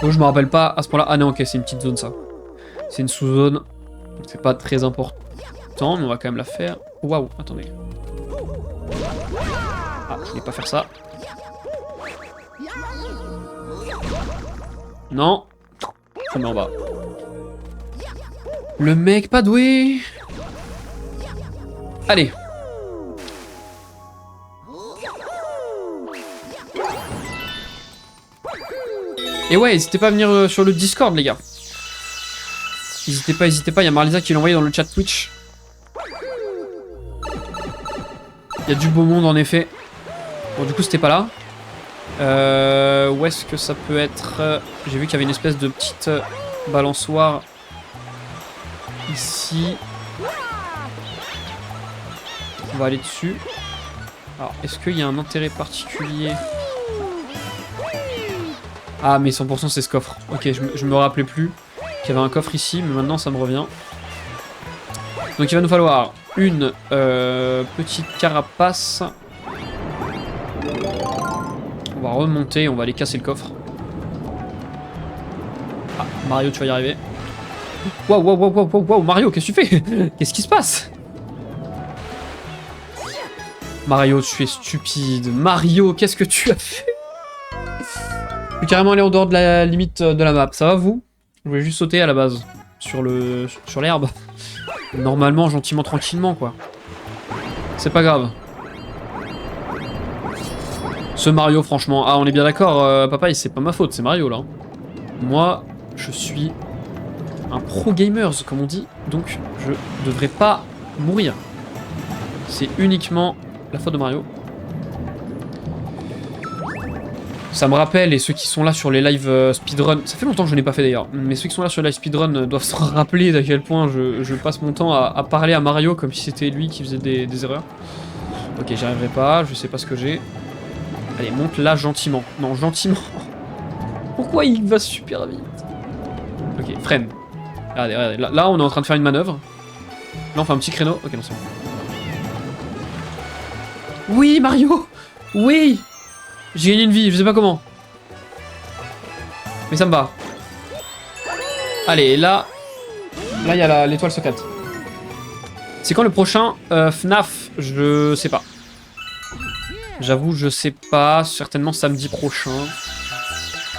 Oh, je me rappelle pas à ce point-là. Ah non, ok, c'est une petite zone, ça. C'est une sous-zone. Donc c'est pas très important, mais on va quand même la faire. Waouh, attendez. Ah, je voulais pas faire ça. Non. Je me mets en bas. Le mec pas doué. Allez. Et ouais, n'hésitez pas à venir sur le Discord, les gars. N'hésitez pas, il y a Marlisa qui l'a envoyé dans le chat Twitch. Il y a du beau monde en effet. Bon, du coup, c'était pas là. Où est-ce que ça peut être? J'ai vu qu'il y avait une espèce de petite balançoire ici. On va aller dessus. Alors, est-ce qu'il y a un intérêt particulier? Ah, mais 100% c'est ce coffre. Ok, je me rappelais plus qu'il y avait un coffre ici, mais maintenant ça me revient. Donc il va nous falloir une petite carapace. On va remonter, on va aller casser le coffre. Ah, Mario, tu vas y arriver. Waouh, waouh, waouh, waouh, waouh, Mario, qu'est-ce que tu fais? Qu'est-ce qui se passe? Mario, tu es stupide. Mario, qu'est-ce que tu as fait? Je suis carrément allé en dehors de la limite de la map. Ça va, vous? Je voulais juste sauter à la base. Sur l'herbe. Normalement, gentiment, tranquillement, quoi. C'est pas grave. Ce Mario, franchement... Ah, on est bien d'accord, papa, c'est pas ma faute, c'est Mario, là. Moi, je suis un pro gamers, comme on dit. Donc, je devrais pas mourir. C'est uniquement la faute de Mario. Ça me rappelle, et ceux qui sont là sur les live speedrun, ça fait longtemps que je n'ai pas fait d'ailleurs, mais ceux qui sont là sur les live speedrun doivent se rappeler d'à quel point je passe mon temps à parler à Mario comme si c'était lui qui faisait des erreurs. Ok, j'y arriverai pas, je sais pas ce que j'ai. Allez, monte là gentiment. Non, gentiment. Pourquoi il va super vite? Ok, freine. Regardez, regardez, là on est en train de faire une manœuvre. Là on fait un petit créneau. Ok, non, c'est bon. Oui, Mario! Oui! J'ai gagné une vie, je sais pas comment. Mais ça me va. Allez, là il y a l'étoile secrète. C'est quand le prochain FNAF? Je sais pas. J'avoue, je sais pas. Certainement samedi prochain.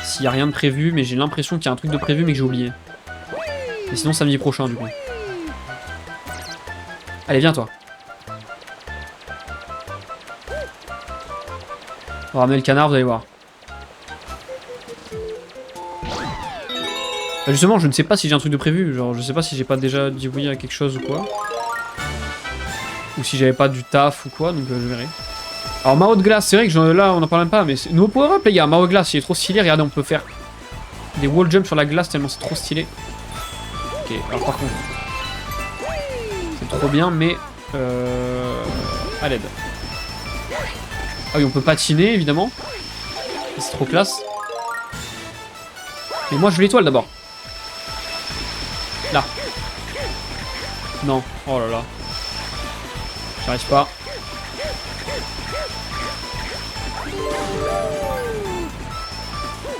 S'il y a rien de prévu, mais j'ai l'impression qu'il y a un truc de prévu mais que j'ai oublié. Et sinon samedi prochain du coup. Allez, viens toi. On va ramener le canard, vous allez voir. Bah justement, je ne sais pas si j'ai un truc de prévu. Genre, je sais pas si j'ai pas déjà divouillé à quelque chose ou quoi. Ou si j'avais pas du taf ou quoi, donc je verrai. Alors, Mao de glace, c'est vrai que là, on en parle même pas, mais nouveau power-up, les gars. Mao de glace, il est trop stylé. Regardez, on peut faire des wall jumps sur la glace tellement c'est trop stylé. Ok, alors par contre, c'est trop bien, mais à l'aide. Ah oui, on peut patiner, évidemment. C'est trop classe. Mais moi, je veux l'étoile, d'abord. Là. Non. Oh là là. J'arrive pas.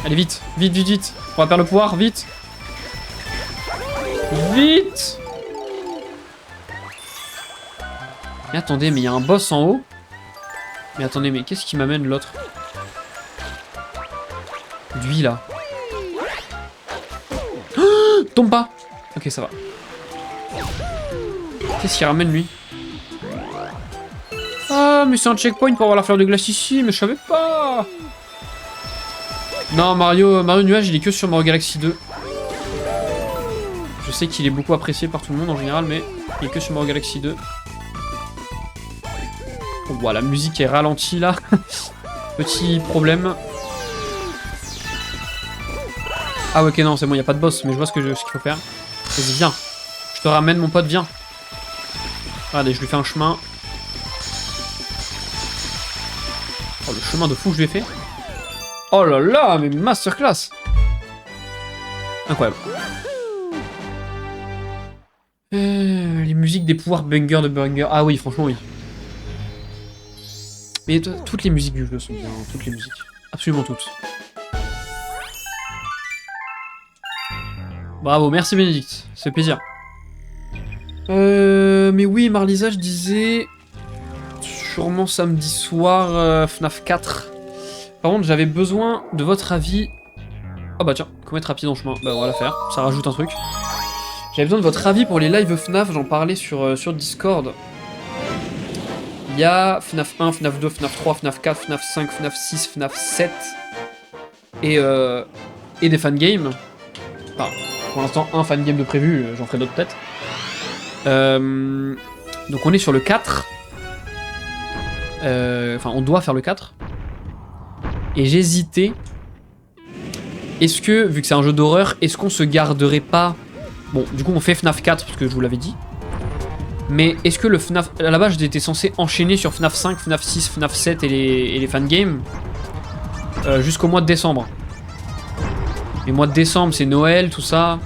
Allez, vite. Vite, vite, vite. On va perdre le pouvoir, vite. Vite. Mais attendez, mais il y a un boss en haut. Mais attendez, mais qu'est-ce qui m'amène l'autre? Lui, là. Oh, tombe pas. Ok, ça va. Qu'est-ce qu'il ramène, lui? Ah, mais c'est un checkpoint pour avoir la fleur de glace ici, mais je savais pas. Non, Mario Nuage, il est que sur Mario Galaxy 2. Je sais qu'il est beaucoup apprécié par tout le monde en général, mais il est que sur Mario Galaxy 2. Oh, wow, la musique est ralentie là. Petit problème. Ah ouais, ok, non, c'est bon, il n'y a pas de boss, mais je vois ce qu'il faut faire. Vas-y, viens. Je te ramène, mon pote, viens. Regardez, je lui fais un chemin. Oh, le chemin de fou que je lui ai fait. Oh là là, mais masterclass. Incroyable. Les musiques des pouvoirs banger de banger. Ah oui, franchement, oui. Mais toutes les musiques du jeu sont bien, toutes les musiques. Absolument toutes. Bravo, merci Bénédicte, c'est plaisir. Mais oui, Marlisa, je disais... Sûrement samedi soir, FNAF 4. Par contre, j'avais besoin de votre avis... Ah bah tiens, commettre rapide en chemin. Bah on va la faire, ça rajoute un truc. J'avais besoin de votre avis pour les lives FNAF, j'en parlais sur Discord. Il y a FNAF 1, FNAF 2, FNAF 3, FNAF 4, FNAF 5, FNAF 6, FNAF 7 et des fangames. Enfin, pour l'instant, un fangame de prévu, j'en ferai d'autres peut-être. Donc on est sur le 4. Enfin, on doit faire le 4. Et j'hésitais. Est-ce que, vu que c'est un jeu d'horreur, est-ce qu'on se garderait pas Bon, du coup, on fait FNAF 4, parce que je vous l'avais dit. Mais est-ce que le FNAF... À la base, j'étais censé enchaîner sur FNAF 5, FNAF 6, FNAF 7 et les fangames jusqu'au mois de décembre. Et mois de décembre, c'est Noël, tout ça.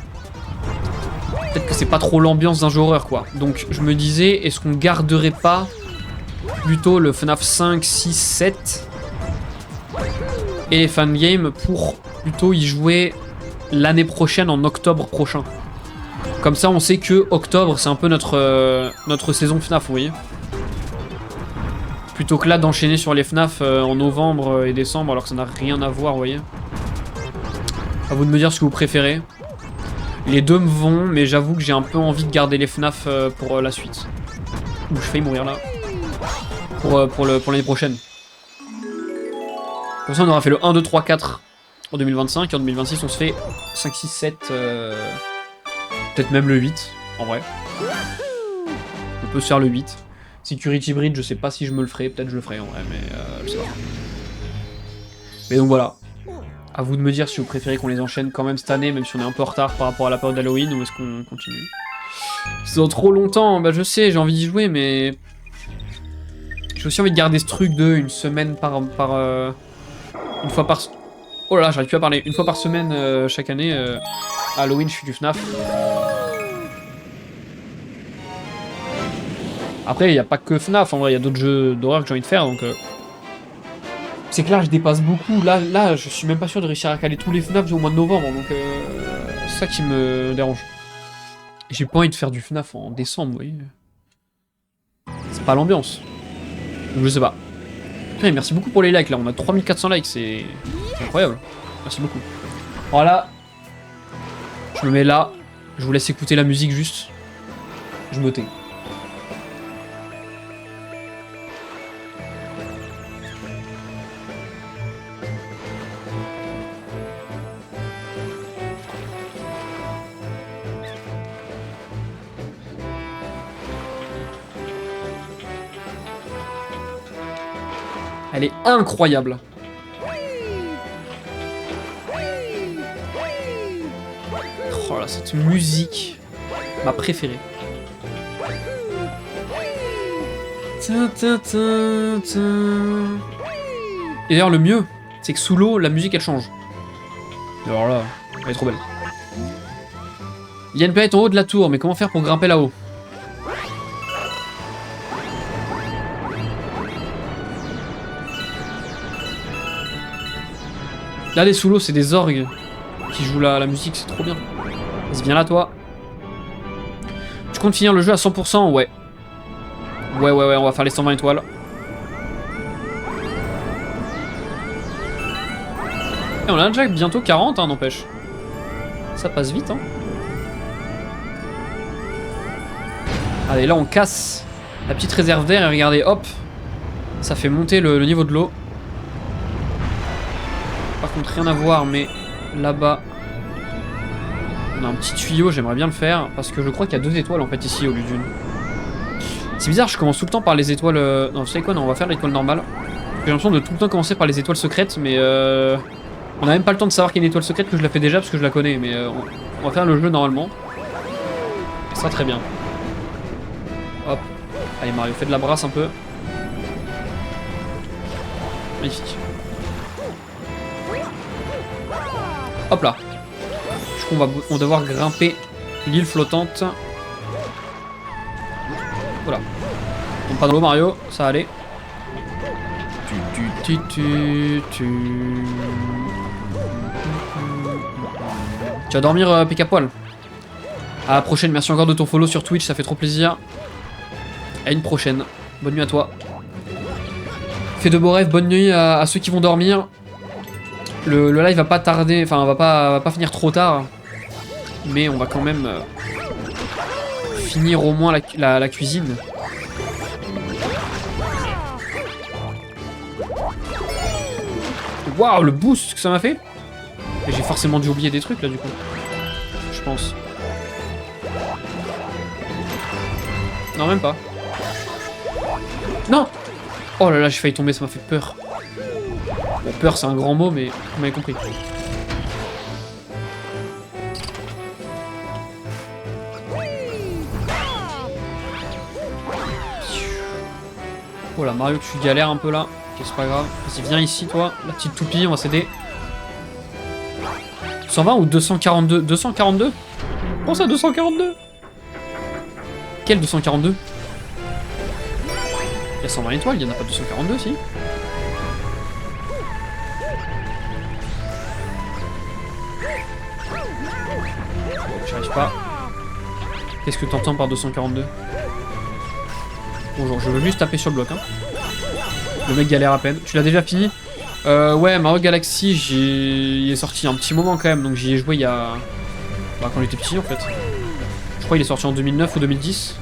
Peut-être que c'est pas trop l'ambiance d'un jeu horreur, quoi. Donc, je me disais, est-ce qu'on garderait pas plutôt le FNAF 5, 6, 7 et les fangames pour plutôt y jouer l'année prochaine, en octobre prochain. Comme ça, on sait que octobre, c'est un peu notre saison FNAF, vous voyez. Plutôt que là, d'enchaîner sur les FNAF en novembre et décembre, alors que ça n'a rien à voir, vous voyez. À vous de me dire ce que vous préférez. Les deux me vont, mais j'avoue que j'ai un peu envie de garder les FNAF pour la suite. Ouh, je failli mourir là. Pour l'année prochaine. Comme ça, on aura fait le 1, 2, 3, 4 en 2025, et en 2026, on se fait 5, 6, 7... peut-être même le 8, en vrai. On peut se faire le 8. Security Bridge, je sais pas si je me le ferai, peut-être je le ferai en vrai, mais je sais pas. Mais donc voilà. À vous de me dire si vous préférez qu'on les enchaîne quand même cette année, même si on est un peu en retard par rapport à la période d'Halloween, ou est-ce qu'on continue. C'est dans trop longtemps, bah je sais, j'ai envie d'y jouer, mais... J'ai aussi envie de garder ce truc de une semaine une fois par... Oh là là, j'arrive plus à parler. Une fois par semaine, chaque année, à Halloween, je fais du FNAF. Après, il n'y a pas que FNAF, en vrai, il y a d'autres jeux d'horreur que j'ai envie de faire, donc... C'est que là, je dépasse beaucoup. Là, je suis même pas sûr de réussir à caler tous les FNAF au mois de novembre, donc c'est ça qui me dérange. J'ai pas envie de faire du FNAF en décembre, vous voyez. C'est pas l'ambiance. Donc je sais pas. Putain, merci beaucoup pour les likes, là, on a 3400 likes, c'est incroyable. Merci beaucoup. Voilà. Je me mets là, je vous laisse écouter la musique juste. Je me tais. Elle est incroyable. Oh là, cette musique, ma préférée. Et d'ailleurs, le mieux, c'est que sous l'eau, la musique elle change. Et alors là, elle est trop belle. Il y a une planète en haut de la tour, mais comment faire pour grimper là-haut? Là, les sous l'eau, c'est des orgues qui jouent la musique, c'est trop bien. Vas-y, viens là, toi. Tu comptes finir le jeu à 100%? Ouais. Ouais, on va faire les 120 étoiles. Et on a déjà bientôt 40, hein, n'empêche. Ça passe vite, hein. Allez, là, on casse la petite réserve d'air et regardez, hop. Ça fait monter le niveau de l'eau. Par contre, rien à voir, mais là-bas, on a un petit tuyau, j'aimerais bien le faire, parce que je crois qu'il y a 2 étoiles en fait ici au lieu d'une. C'est bizarre, je commence tout le temps par les étoiles... Non, vous savez quoi, non, on va faire l'étoile normale. J'ai l'impression de tout le temps commencer par les étoiles secrètes, mais on a même pas le temps de savoir qu'il y a une étoile secrète, que je la fais déjà parce que je la connais, mais on va faire le jeu normalement. Et ça, très bien. Hop. Allez, Mario, fais de la brasse un peu. Magnifique. Hop là. Du coup, on va devoir grimper l'île flottante. Voilà. On pas dans l'eau, Mario, ça va aller. Tu vas dormir, pique à poil. À la prochaine, merci encore de ton follow sur Twitch, ça fait trop plaisir. À une prochaine. Bonne nuit à toi. Fais de beaux rêves, bonne nuit à ceux qui vont dormir. Le live va pas tarder, enfin va pas finir trop tard. Mais on va quand même finir au moins la cuisine. Waouh, le boost que ça m'a fait. Et j'ai forcément dû oublier des trucs là du coup. Je pense. Non, même pas. Non! Oh là là, j'ai failli tomber, ça m'a fait peur. Bon, peur c'est un grand mot, mais vous m'avez compris. Oh là, Mario, tu galères un peu là. Ok, c'est pas grave. Vas-y, viens ici, toi. La petite toupie, on va s'aider. 120 ou 242? 242? Comment ça, 242? Quel 242? Il y a 120 étoiles, il y en a pas 242, si? Bon, j'y arrive pas. Qu'est-ce que t'entends par 242? Bonjour, je veux juste taper sur le bloc, hein. Le mec galère à peine. Tu l'as déjà fini? Ouais, Mario Galaxy, il est sorti il y a un petit moment quand même, donc j'y ai joué il y a... Bah, quand j'étais petit en fait. Je crois qu'il est sorti en 2009 ou 2010.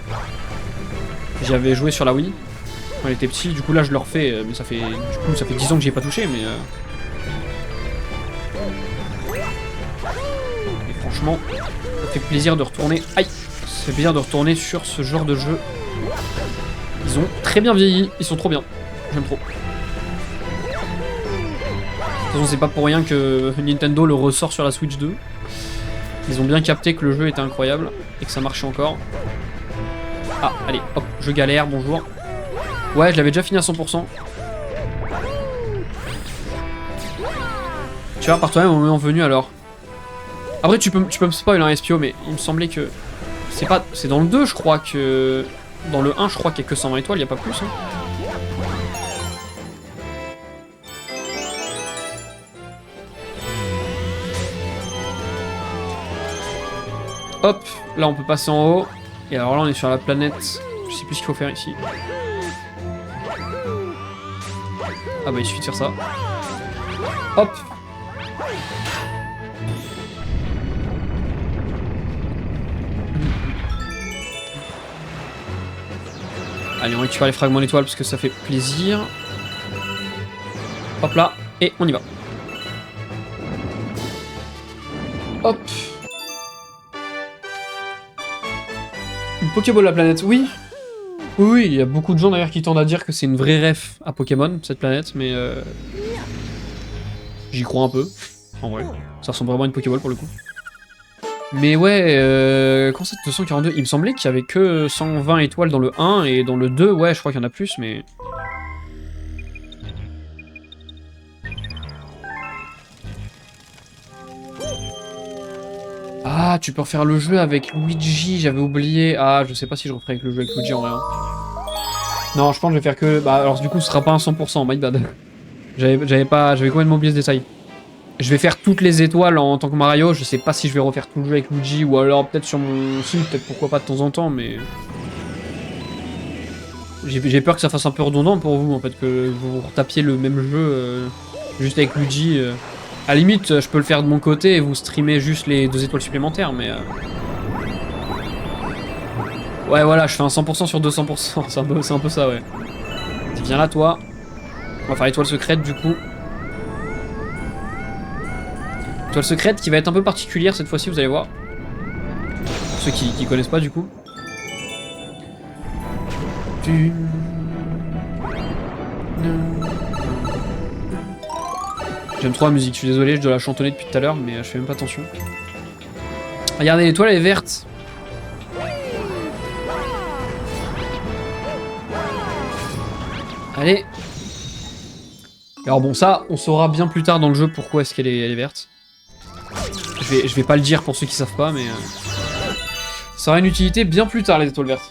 J'y avais joué sur la Wii quand il était petit, du coup là je le refais, mais ça fait 10 ans que j'y ai pas touché, mais... Et franchement, ça fait plaisir de retourner... Aïe! Ça fait plaisir de retourner sur ce genre de jeu. Ils ont très bien vieilli, ils sont trop bien. J'aime trop. De toute façon, c'est pas pour rien que Nintendo le ressort sur la Switch 2. Ils ont bien capté que le jeu était incroyable et que ça marchait encore. Ah, allez, hop, je galère, bonjour. Ouais, je l'avais déjà fini à 100%. Tu vois, par toi-même au moment venu alors. Après, tu peux me spoil, hein, SPO, mais il me semblait que... C'est dans le 2, je crois que... Dans le 1, je crois qu'il n'y a que 120 étoiles, il n'y a pas plus. Hein. Hop, là on peut passer en haut. Et alors là on est sur la planète. Je sais plus ce qu'il faut faire ici. Ah bah il suffit de faire ça. Hop. Allez, on récupère les fragments d'étoiles parce que ça fait plaisir. Hop là, et on y va. Hop. Une Pokéball la planète, oui. Oui, il y a beaucoup de gens d'ailleurs qui tendent à dire que c'est une vraie ref à Pokémon, cette planète, mais j'y crois un peu, en vrai. Ça ressemble vraiment à une Pokéball pour le coup. Mais ouais, quand c'est 242, il me semblait qu'il y avait que 120 étoiles dans le 1, et dans le 2, ouais, je crois qu'il y en a plus, mais... Ah, tu peux refaire le jeu avec Luigi, j'avais oublié. Ah, je sais pas si je referai avec le jeu avec Luigi en vrai. Non, je pense que je vais faire que... Bah alors du coup, ce sera pas un 100%, my bad. J'avais complètement oublié ce détail. Je vais faire toutes les étoiles en tant que Mario, je sais pas si je vais refaire tout le jeu avec Luigi, ou alors peut-être sur mon... Si, peut-être pourquoi pas de temps en temps, mais... J'ai peur que ça fasse un peu redondant pour vous, en fait, que vous retapiez le même jeu juste avec Luigi. À la limite, je peux le faire de mon côté et vous streamer juste les 2 étoiles supplémentaires, mais... Ouais, voilà, je fais un 100% sur 200%, c'est un peu ça, ouais. Viens là, toi. On va faire l'étoile secrète, du coup. Étoile secrète qui va être un peu particulière cette fois-ci, vous allez voir. Pour ceux qui connaissent pas, du coup. J'aime trop la musique, je suis désolé, je dois la chantonner depuis tout à l'heure, mais je fais même pas attention. Regardez, l'étoile elle est verte. Allez. Alors bon, ça, on saura bien plus tard dans le jeu pourquoi est-ce qu'elle est verte. Je vais pas le dire pour ceux qui savent pas, mais... Ça aura une utilité bien plus tard, les étoiles vertes.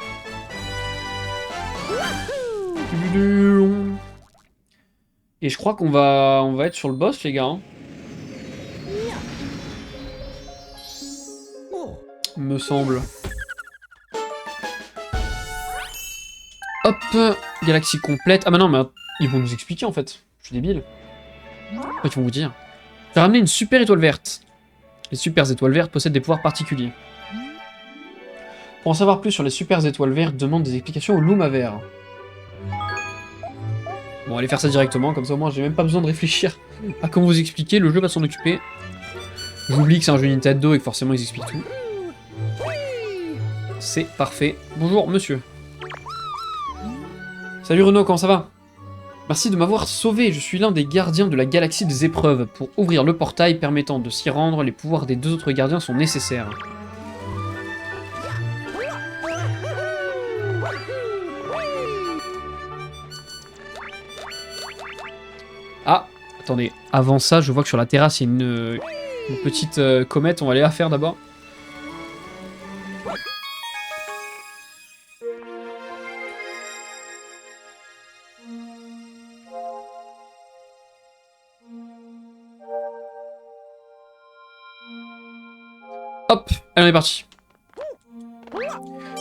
Et je crois qu'on va être sur le boss, les gars. Hein. Me semble. Hop, galaxie complète. Ah bah non, mais ils vont nous expliquer en fait. Je suis débile. Quoi qu'ils vont vous dire? J'ai ramené une super étoile verte. Les super étoiles vertes possèdent des pouvoirs particuliers. Pour en savoir plus sur les super étoiles vertes, demande des explications au Luma vert. Bon, allez faire ça directement, comme ça au moins j'ai même pas besoin de réfléchir à comment vous expliquer, le jeu va s'en occuper. J'oublie que c'est un jeu Nintendo et que forcément ils expliquent tout. C'est parfait. Bonjour monsieur. Salut Renaud, comment ça va? Merci de m'avoir sauvé, je suis l'un des gardiens de la galaxie des épreuves. Pour ouvrir le portail permettant de s'y rendre, les pouvoirs des 2 autres gardiens sont nécessaires. Attendez, avant ça, je vois que sur la terrasse, il y a une petite comète. On va aller la faire d'abord. Hop, allez, on est parti.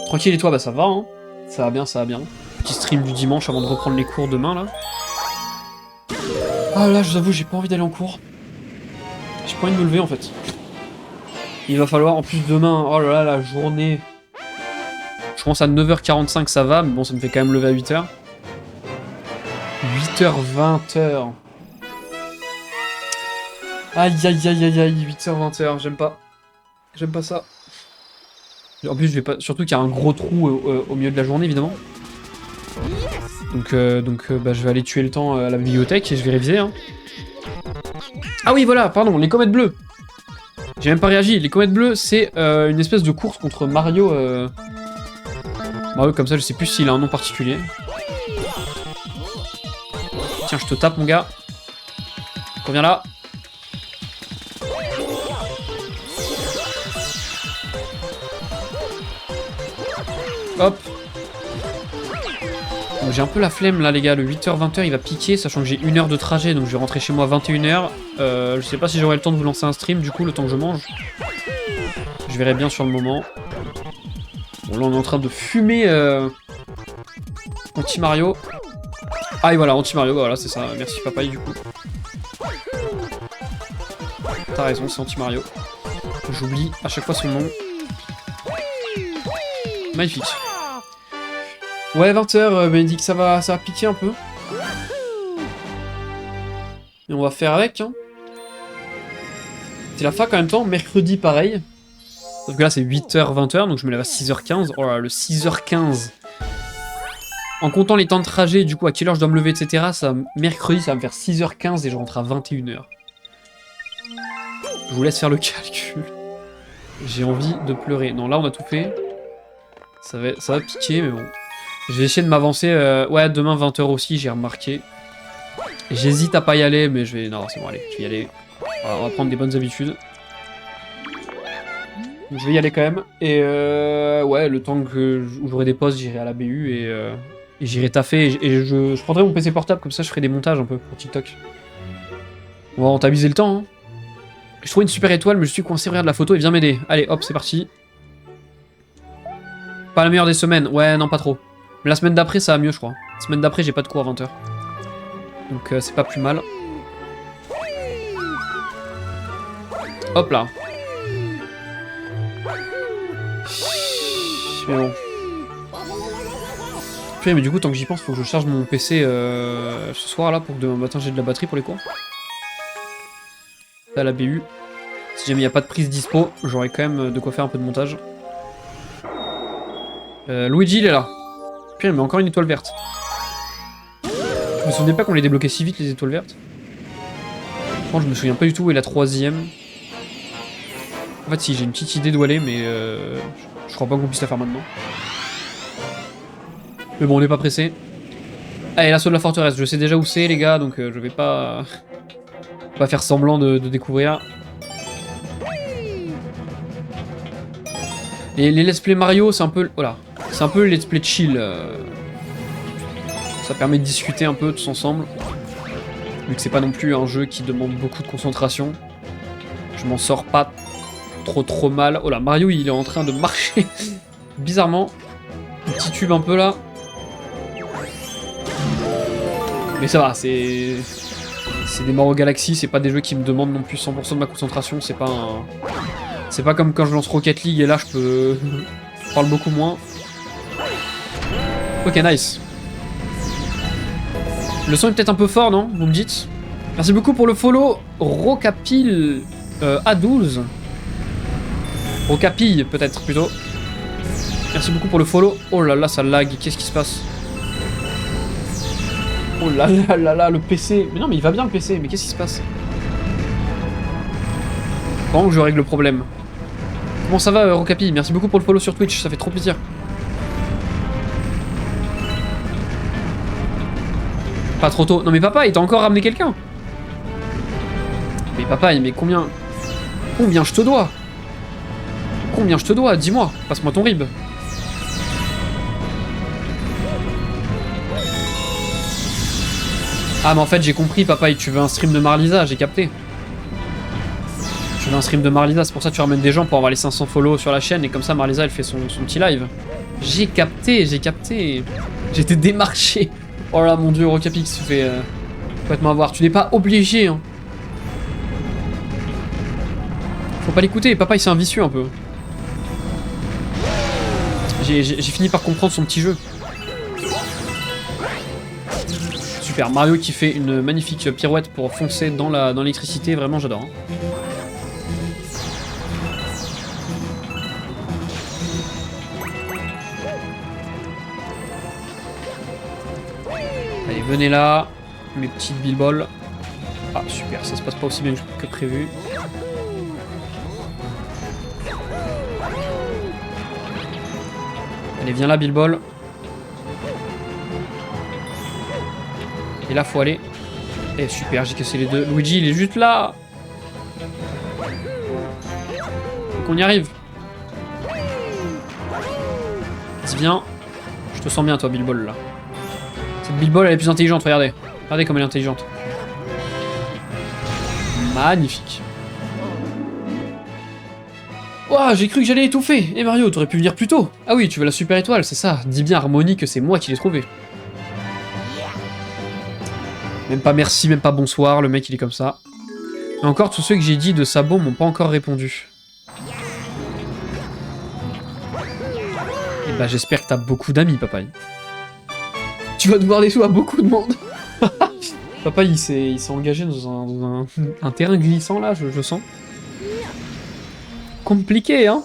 Tranquille et toi, bah ça va, hein. Ça va bien, ça va bien. Petit stream du dimanche avant de reprendre les cours demain, là. Ah là, je vous avoue, j'ai pas envie d'aller en cours. J'ai pas envie de me lever, en fait. Il va falloir, en plus, demain, oh là là, la journée. Je commence à 9h45, ça va, mais bon, ça me fait quand même lever à 8h. 8h, 20h. Aïe, aïe, aïe, aïe, aïe, 8h, 20h, j'aime pas. J'aime pas ça. En plus, je vais pas. Surtout qu'il y a un gros trou au milieu de la journée, évidemment. Donc, bah, je vais aller tuer le temps à la bibliothèque et je vais réviser. Hein. Ah oui, voilà, pardon, les comètes bleues. J'ai même pas réagi. Les comètes bleues, c'est une espèce de course contre Mario. Mario, comme ça, je sais plus s'il a un nom particulier. Tiens, je te tape, mon gars. Reviens là. Hop. J'ai un peu la flemme là les gars, le 8h 20h il va piquer, sachant que j'ai 1 heure de trajet, donc je vais rentrer chez moi à 21h. Je sais pas si j'aurai le temps de vous lancer un stream du coup le temps que je mange. Je verrai bien sur le moment. Bon là on est en train de fumer Anti-Mario. Ah et voilà, Anti-Mario, voilà c'est ça, merci papaye du coup. T'as raison, c'est Anti-Mario. J'oublie à chaque fois son nom. Magnifique. Ouais, 20h, Bénédicte, ça va piquer un peu. Et on va faire avec, hein. C'est la fac en même temps, mercredi pareil. Sauf que là c'est 8h, 20h, donc je me lève à 6h15. Oh là, le 6h15. En comptant les temps de trajet, du coup, à quelle heure je dois me lever, etc. Ça, mercredi, ça va me faire 6h15 et je rentre à 21h. Je vous laisse faire le calcul. J'ai envie de pleurer. Non, là on a tout fait. Ça va piquer, mais bon. Je vais essayer de m'avancer. Ouais, demain 20h aussi, j'ai remarqué. J'hésite à pas y aller, mais je vais... Non, c'est bon, allez, je vais y aller. Voilà, on va prendre des bonnes habitudes. Donc, je vais y aller quand même. Et ouais, le temps où j'aurai des pauses, j'irai à la BU et j'irai taffer. Et je prendrai mon PC portable, comme ça je ferai des montages un peu pour TikTok. On va rentabiliser le temps. Hein. Je trouve une super étoile, mais je suis coincé. Regarde la photo et viens m'aider. Allez, hop, c'est parti. Pas la meilleure des semaines. Ouais, non, pas trop. Mais la semaine d'après, ça va mieux, je crois. La semaine d'après, j'ai pas de cours à 20h. Donc, c'est pas plus mal. Hop là. Mais bon. Mais du coup, tant que j'y pense, faut que je charge mon PC ce soir là pour que demain matin j'ai de la batterie pour les cours. Là, la BU. Si jamais il n'y a pas de prise dispo, j'aurai quand même de quoi faire un peu de montage. Luigi, il est là. Puis il met encore une étoile verte. Je me souvenais pas qu'on les débloquait si vite les étoiles vertes. Franchement, je me souviens pas du tout où est la troisième. En fait, si, j'ai une petite idée d'où aller, mais je crois pas qu'on puisse la faire maintenant. Mais bon, on n'est pas pressé. Allez, l'assaut de la forteresse, je sais déjà où c'est, les gars, donc je vais pas faire semblant de découvrir. Les let's play Mario, c'est un peu... Voilà. C'est un peu let's play chill. Ça permet de discuter un peu tous ensemble. Vu que c'est pas non plus un jeu qui demande beaucoup de concentration. Je m'en sors pas trop mal. Oh là, Mario, il est en train de marcher. Bizarrement. Il titube un peu là. Mais ça va, c'est des Mario Galaxy, c'est pas des jeux qui me demandent non plus 100% de ma concentration. C'est pas un... C'est pas comme quand je lance Rocket League et là je peux... je parle beaucoup moins. Ok, nice. Le son est peut-être un peu fort, non? Vous me dites? Merci beaucoup pour le follow, Rocapil A12. Rocapille, peut-être, plutôt. Merci beaucoup pour le follow. Oh là là, ça lag, qu'est-ce qui se passe? Oh là là là là, le PC. Mais non, mais il va bien le PC, mais qu'est-ce qui se passe? Pendant que je règle le problème. Comment ça va, Rocapi? Merci beaucoup pour le follow sur Twitch, ça fait trop plaisir. Pas trop tôt. Non mais papa, il t'a encore ramené quelqu'un. Mais papa, mais combien... Combien je te dois? Combien je te dois? Dis-moi, passe-moi ton rib. Ah mais en fait j'ai compris papa, tu veux un stream de Marlisa, j'ai capté. Tu veux un stream de Marlisa, c'est pour ça que tu ramènes des gens pour avoir les 500 follow sur la chaîne et comme ça Marlisa elle fait son petit live. J'ai capté, j'ai capté. J'étais démarché. Oh là mon dieu, Rocapix, tu fais complètement avoir. Tu n'es pas obligé hein. Faut pas l'écouter, papa il c'est un vicieux un peu. J'ai fini par comprendre son petit jeu. Super, Mario qui fait une magnifique pirouette pour foncer dans l'électricité, vraiment j'adore. Hein. Allez, venez là, mes petites bilboles. Ah super, ça se passe pas aussi bien que prévu. Allez, viens là, Bilbol. Et là, faut aller. Eh, super, j'ai cassé les deux. Luigi, il est juste là. Faut qu'on y arrive. Vas-y, viens. Je te sens bien, toi, Bilbol, là. Cette Bilbol, elle est plus intelligente, regardez. Regardez comme elle est intelligente. Magnifique. Ouah, j'ai cru que j'allais étouffer. Eh Mario, t'aurais pu venir plus tôt. Ah oui, tu veux la super étoile, c'est ça. Dis bien Harmonie que c'est moi qui l'ai trouvé. Même pas merci, même pas bonsoir, le mec il est comme ça. Et encore, tous ceux que j'ai dit de Sabo m'ont pas encore répondu. Et bah j'espère que t'as beaucoup d'amis, papaye. Tu vas devoir des sous à beaucoup de monde. Papa il s'est engagé dans un terrain glissant là, je sens. Compliqué, hein.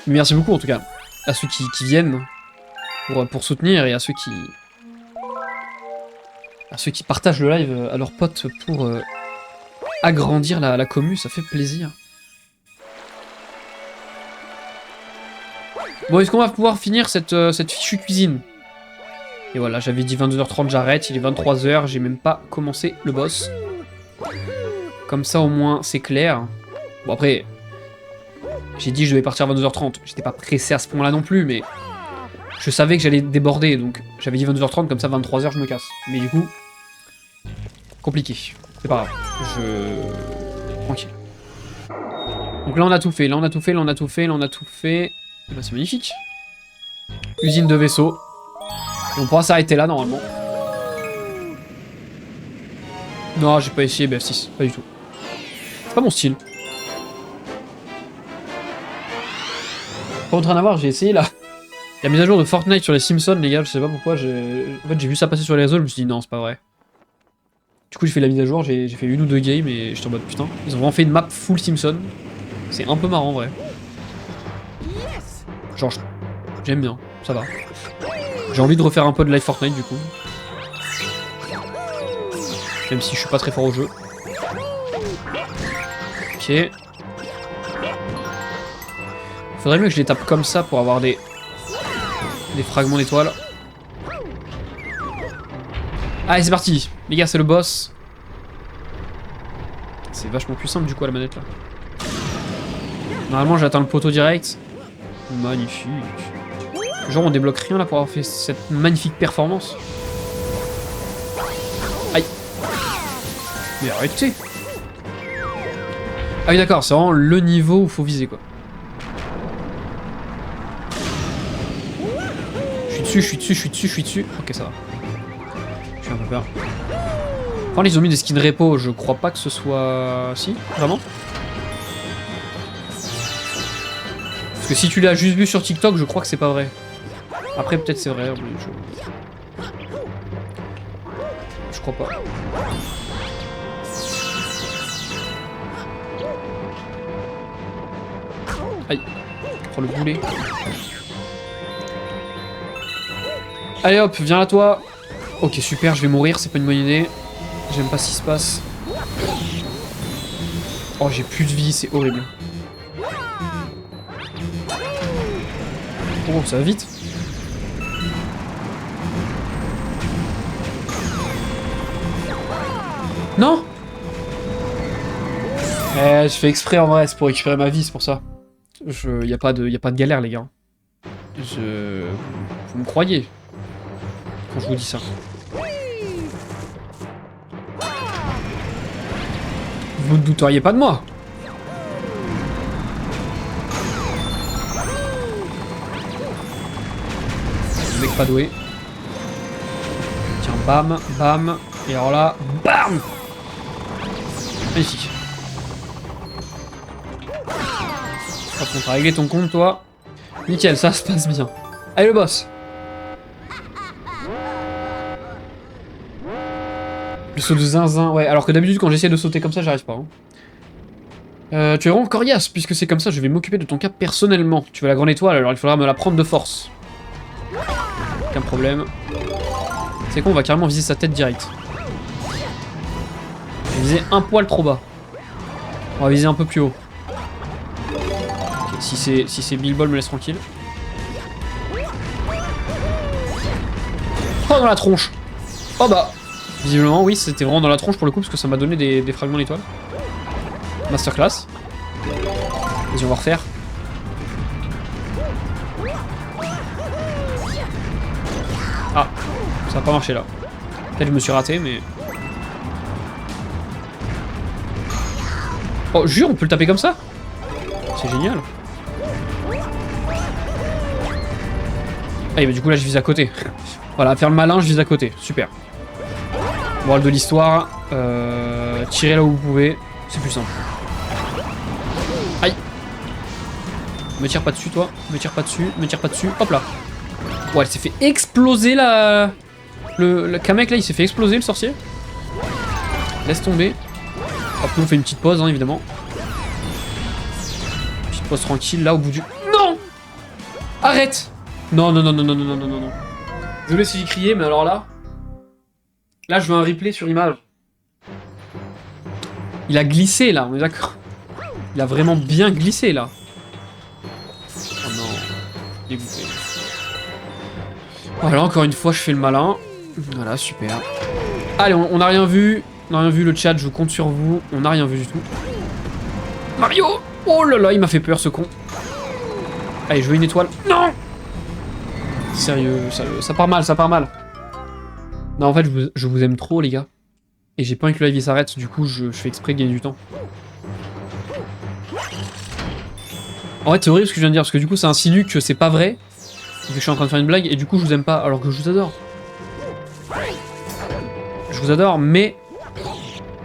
Merci beaucoup en tout cas à ceux qui viennent pour soutenir et à ceux qui partagent le live à leurs potes pour agrandir la commu, ça fait plaisir. Bon, est-ce qu'on va pouvoir finir cette fichue cuisine? Et voilà, j'avais dit 22h30, j'arrête, il est 23h, j'ai même pas commencé le boss. Comme ça, au moins, c'est clair. Bon, après, j'ai dit que je devais partir à 22h30. J'étais pas pressé à ce point-là non plus, mais je savais que j'allais déborder, donc j'avais dit 22h30, comme ça, 23h, je me casse. Mais du coup, compliqué. C'est pas grave. Tranquille. Donc là, on a tout fait, là, on a tout fait, là, on a tout fait, là, on a tout fait. Bah, c'est magnifique. Usine de vaisseau. Et on pourra s'arrêter là, normalement. Non, j'ai pas essayé BF6, pas du tout. C'est pas mon style. Pas en train d'avoir, j'ai essayé là. La mise à jour de Fortnite sur les Simpsons, les gars, je sais pas pourquoi. En fait, j'ai vu ça passer sur les réseaux, je me suis dit non, c'est pas vrai. Du coup, j'ai fait la mise à jour, j'ai fait une ou deux games et j'étais en mode putain. Ils ont vraiment fait une map full Simpson. C'est un peu marrant en vrai. Genre, j'aime bien, ça va. J'ai envie de refaire un peu de live Fortnite du coup. Même si je suis pas très fort au jeu. Ok. Faudrait mieux que je les tape comme ça pour avoir des fragments d'étoiles. Allez, c'est parti. Les gars, c'est le boss. C'est vachement plus simple du coup à la manette là. Normalement, j'atteins le poteau direct. Magnifique. Genre, on débloque rien là pour avoir fait cette magnifique performance. Aïe. Mais arrêtez. Ah oui, d'accord, c'est vraiment le niveau où faut viser quoi. Je suis dessus. Ok, ça va. J'ai un peu peur. Enfin, ils ont mis des skins repo, je crois pas que ce soit... Si, vraiment? Parce que si tu l'as juste vu sur TikTok, je crois que c'est pas vrai. Après, peut-être c'est vrai, mais je crois pas. Aïe. Prends le boulet. Allez hop, viens là toi. Ok, super, je vais mourir, c'est pas une bonne idée. J'aime pas ce qui se passe. Oh, j'ai plus de vie, c'est horrible. Oh, ça va vite. Non. Je fais exprès en vrai, c'est pour récupérer ma vie, c'est pour ça. Y a pas de galère, les gars. Vous me croyez quand je vous dis ça. Vous ne douteriez pas de moi. Le mec pas doué. Tiens, bam, bam. Et alors là, bam. Magnifique. Hop, on t'a réglé ton compte, toi. Nickel, ça se passe bien. Allez, le boss. Le saut de zinzin, ouais. Alors que d'habitude, quand j'essaie de sauter comme ça, j'arrive pas. Hein. Tu es vraiment coriace, puisque c'est comme ça, je vais m'occuper de ton cas personnellement. Tu veux la grande étoile, alors il faudra me la prendre de force. Aucun problème. C'est con, on va carrément viser sa tête direct. On va viser un poil trop bas. On va viser un peu plus haut. Okay, si c'est Bilbol, me laisse tranquille. Oh, dans la tronche. Oh bah. Visiblement, oui, c'était vraiment dans la tronche pour le coup, parce que ça m'a donné des fragments d'étoiles. Masterclass. Vas-y, on va refaire. Ah, ça a pas marché là. Peut-être que je me suis raté, mais... Oh, jure, on peut le taper comme ça? C'est génial. Ah, mais du coup là, je vise à côté. Voilà, faire le malin, je vise à côté. Super. Morale de l'histoire, tirez là où vous pouvez, c'est plus simple. Aïe. Me tire pas dessus, toi. Me tire pas dessus, me tire pas dessus. Hop là. Ouais, elle s'est fait exploser la... Le Kamek là, il s'est fait exploser le sorcier. Laisse tomber. Hop, nous on fait une petite pause, hein, évidemment. Petite pause tranquille, là, au bout du... Non. Arrête. Non, non, non, non, non, non, non, non, non. Désolé si j'ai crié, mais alors là... Là, je veux un replay sur image. Il a glissé, là, on est d'accord. Il a vraiment bien glissé, là. Oh non. Dégoûté. Voilà, encore une fois, je fais le malin. Voilà, super. Allez, on n'a rien vu. On n'a rien vu, le chat, je compte sur vous. On n'a rien vu du tout. Mario! Oh là là, il m'a fait peur, ce con. Allez, je veux une étoile. Non! Sérieux, ça part mal, ça part mal. Non, en fait, je vous aime trop, les gars. Et j'ai pas envie que le live s'arrête, du coup, je fais exprès de gagner du temps. En fait, c'est horrible ce que je viens de dire, parce que du coup, ça insinue que c'est pas vrai. Et que je suis en train de faire une blague, et du coup, je vous aime pas, alors que je vous adore. Je vous adore, mais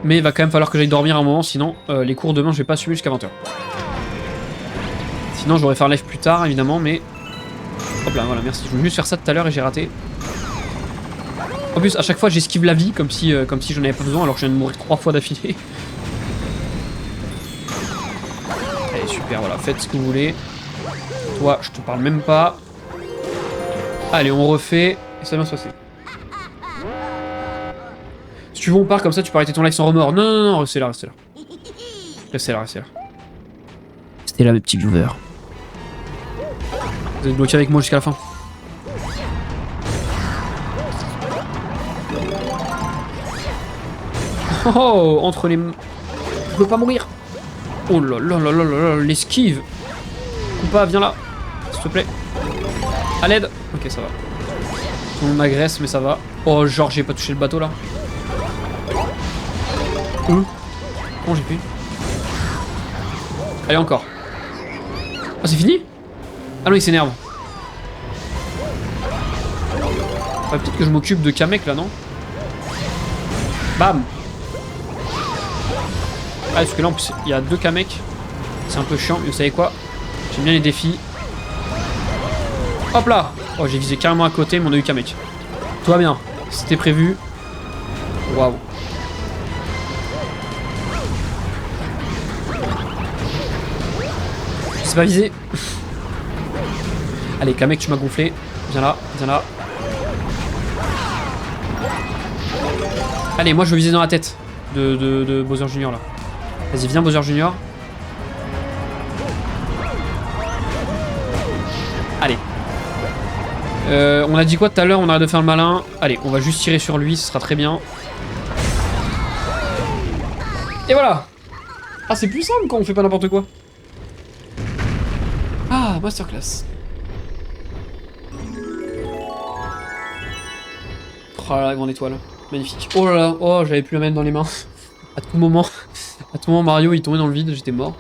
il va quand même falloir que j'aille dormir un moment, sinon, les cours demain, je vais pas assumer jusqu'à 20h. Sinon, j'aurais fait un live plus tard, évidemment, mais... Hop là, voilà, merci. Je voulais juste faire ça tout à l'heure et j'ai raté. En plus, à chaque fois, j'esquive la vie, comme si j'en avais pas besoin, alors que je viens de mourir 3 fois d'affilée. Allez, super, voilà, faites ce que vous voulez. Toi, je te parle même pas. Allez, on refait, et ça va bien se passer. Si tu veux, on part, comme ça, tu peux arrêter ton live sans remords. Non, non, non, restez là, restez là. Restez là, restez là. Restez là, mes petits viewers. Vous êtes bloqués avec moi jusqu'à la fin. Oh, entre les... Je veux pas mourir. Oh là là là là là là, l'esquive. Koopa, viens là, s'il te plaît. À l'aide. Ok, ça va. On m'agresse, mais ça va. Oh, genre, j'ai pas touché le bateau, là. Comment j'ai pu? Allez, encore. Ah, c'est fini? Ah non, il s'énerve. Peut-être que je m'occupe de Kamek, là, non? Bam. Ah, parce que là, en plus, il y a 2 Kamek. C'est un peu chiant, mais vous savez quoi? J'aime bien les défis. Hop là! Oh, j'ai visé carrément à côté, mais on a eu Kamek. Tout va bien. C'était prévu. Waouh. Je sais pas viser. Allez, Kamek, tu m'as gonflé. Viens là, viens là. Allez, moi je veux viser dans la tête de Bowser Junior là. Vas-y, viens Bowser Junior. Allez. On a dit quoi tout à l'heure? On arrête de faire le malin. Allez, on va juste tirer sur lui, ce sera très bien. Et voilà. Ah, c'est plus simple quand on fait pas n'importe quoi. Ah, masterclass. Oh là là, grande étoile. Magnifique. Oh là là, oh, j'avais pu la mettre dans les mains. À tout moment, Mario, il tombait dans le vide, j'étais mort.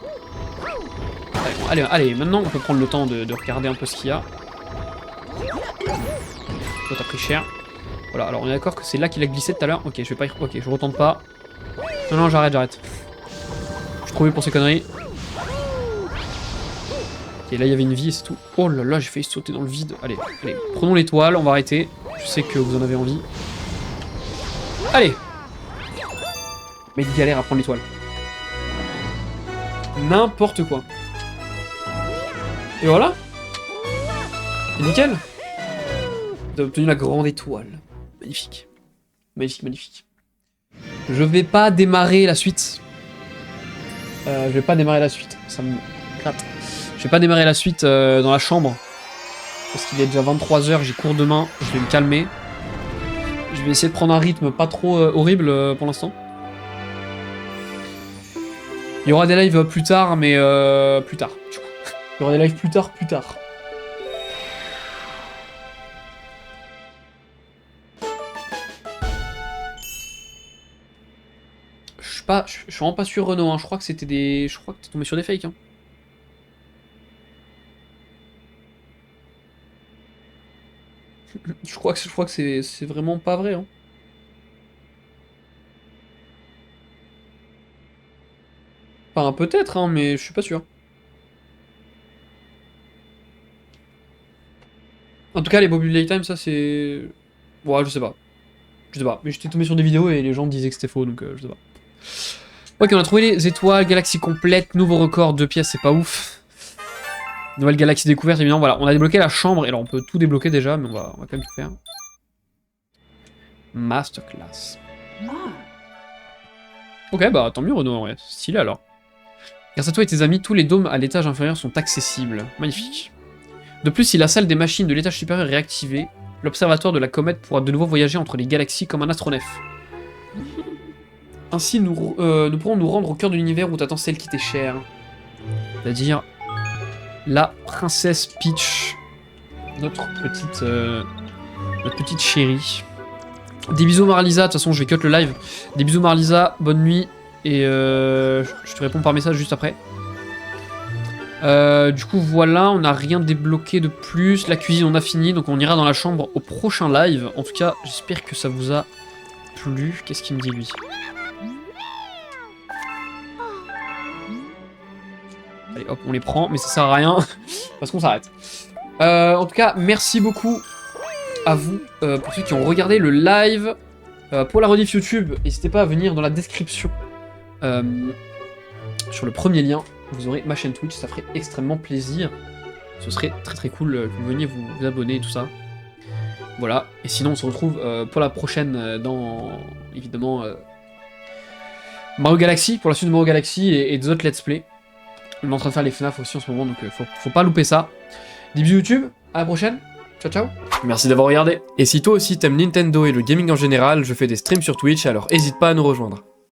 Allez, bon, allez, maintenant, on peut prendre le temps de regarder un peu ce qu'il y a. Toi, t'as pris cher. Voilà, alors on est d'accord que c'est là qu'il a glissé tout à l'heure. Ok, je vais pas y... Ok, je retente pas. Non, non, j'arrête. Je suis trop vieux pour ces conneries. Ok, là, il y avait une vie et c'est tout. Oh là là, j'ai failli sauter dans le vide. Allez, prenons l'étoile, on va arrêter. Je sais que vous en avez envie. Allez. Mais il galère à prendre l'étoile. N'importe quoi. Et voilà. C'est nickel. Vous avez obtenu la grande étoile. Magnifique. Magnifique. Je vais pas démarrer la suite. Ça me gratte. Je vais pas démarrer la suite dans la chambre. Parce qu'il est déjà 23 h, j'ai cours demain. Je vais me calmer. Je vais essayer de prendre un rythme pas trop horrible pour l'instant. Il y aura des lives plus tard, mais plus tard. Il y aura des lives plus tard. Je suis vraiment pas sûr, Renaud, hein. Je crois que c'était des... Je crois que t'es tombé sur des fakes, hein. Je crois que c'est vraiment pas vrai, hein. Enfin, peut-être, hein, mais je suis pas sûr. En tout cas, les Bobby Playtime, ça c'est... Ouais, je sais pas. Mais j'étais tombé sur des vidéos et les gens me disaient que c'était faux, donc je sais pas. Ok, on a trouvé les étoiles, galaxie complète, nouveau record, 2 pièces, c'est pas ouf. Nouvelle galaxie découverte, évidemment, voilà. On a débloqué la chambre, et alors on peut tout débloquer déjà, mais on va quand même tout faire. Masterclass. Ok, bah tant mieux Renaud, ouais. Stylé alors. Grâce à toi et tes amis, tous les dômes à l'étage inférieur sont accessibles. Magnifique. De plus, si la salle des machines de l'étage supérieur est réactivée, l'observatoire de la comète pourra de nouveau voyager entre les galaxies comme un astronef. Ainsi, nous pourrons nous rendre au cœur de l'univers où t'attends celle qui t'est chère. C'est-à-dire la princesse Peach, notre petite chérie. Des bisous Marlisa, de toute façon je vais cut le live. Des bisous Marlisa, bonne nuit, et je te réponds par message juste après. Du coup voilà, on n'a rien débloqué de plus. La cuisine on a fini, donc on ira dans la chambre au prochain live. En tout cas, j'espère que ça vous a plu. Qu'est-ce qu'il me dit lui? Allez hop, on les prend, mais ça sert à rien, parce qu'on s'arrête. En tout cas, merci beaucoup à vous, pour ceux qui ont regardé le live. Pour la rediff YouTube, n'hésitez pas à venir dans la description. Sur le premier lien, vous aurez ma chaîne Twitch, ça ferait extrêmement plaisir. Ce serait très cool que vous veniez vous abonner et tout ça. Voilà, et sinon on se retrouve pour la prochaine dans, évidemment, Mario Galaxy, pour la suite de Mario Galaxy et des autres let's play. On est en train de faire les FNAF aussi en ce moment, donc faut pas louper ça. Des bisous YouTube, à la prochaine, ciao ciao. Merci d'avoir regardé. Et si toi aussi t'aimes Nintendo et le gaming en général, je fais des streams sur Twitch, alors n'hésite pas à nous rejoindre.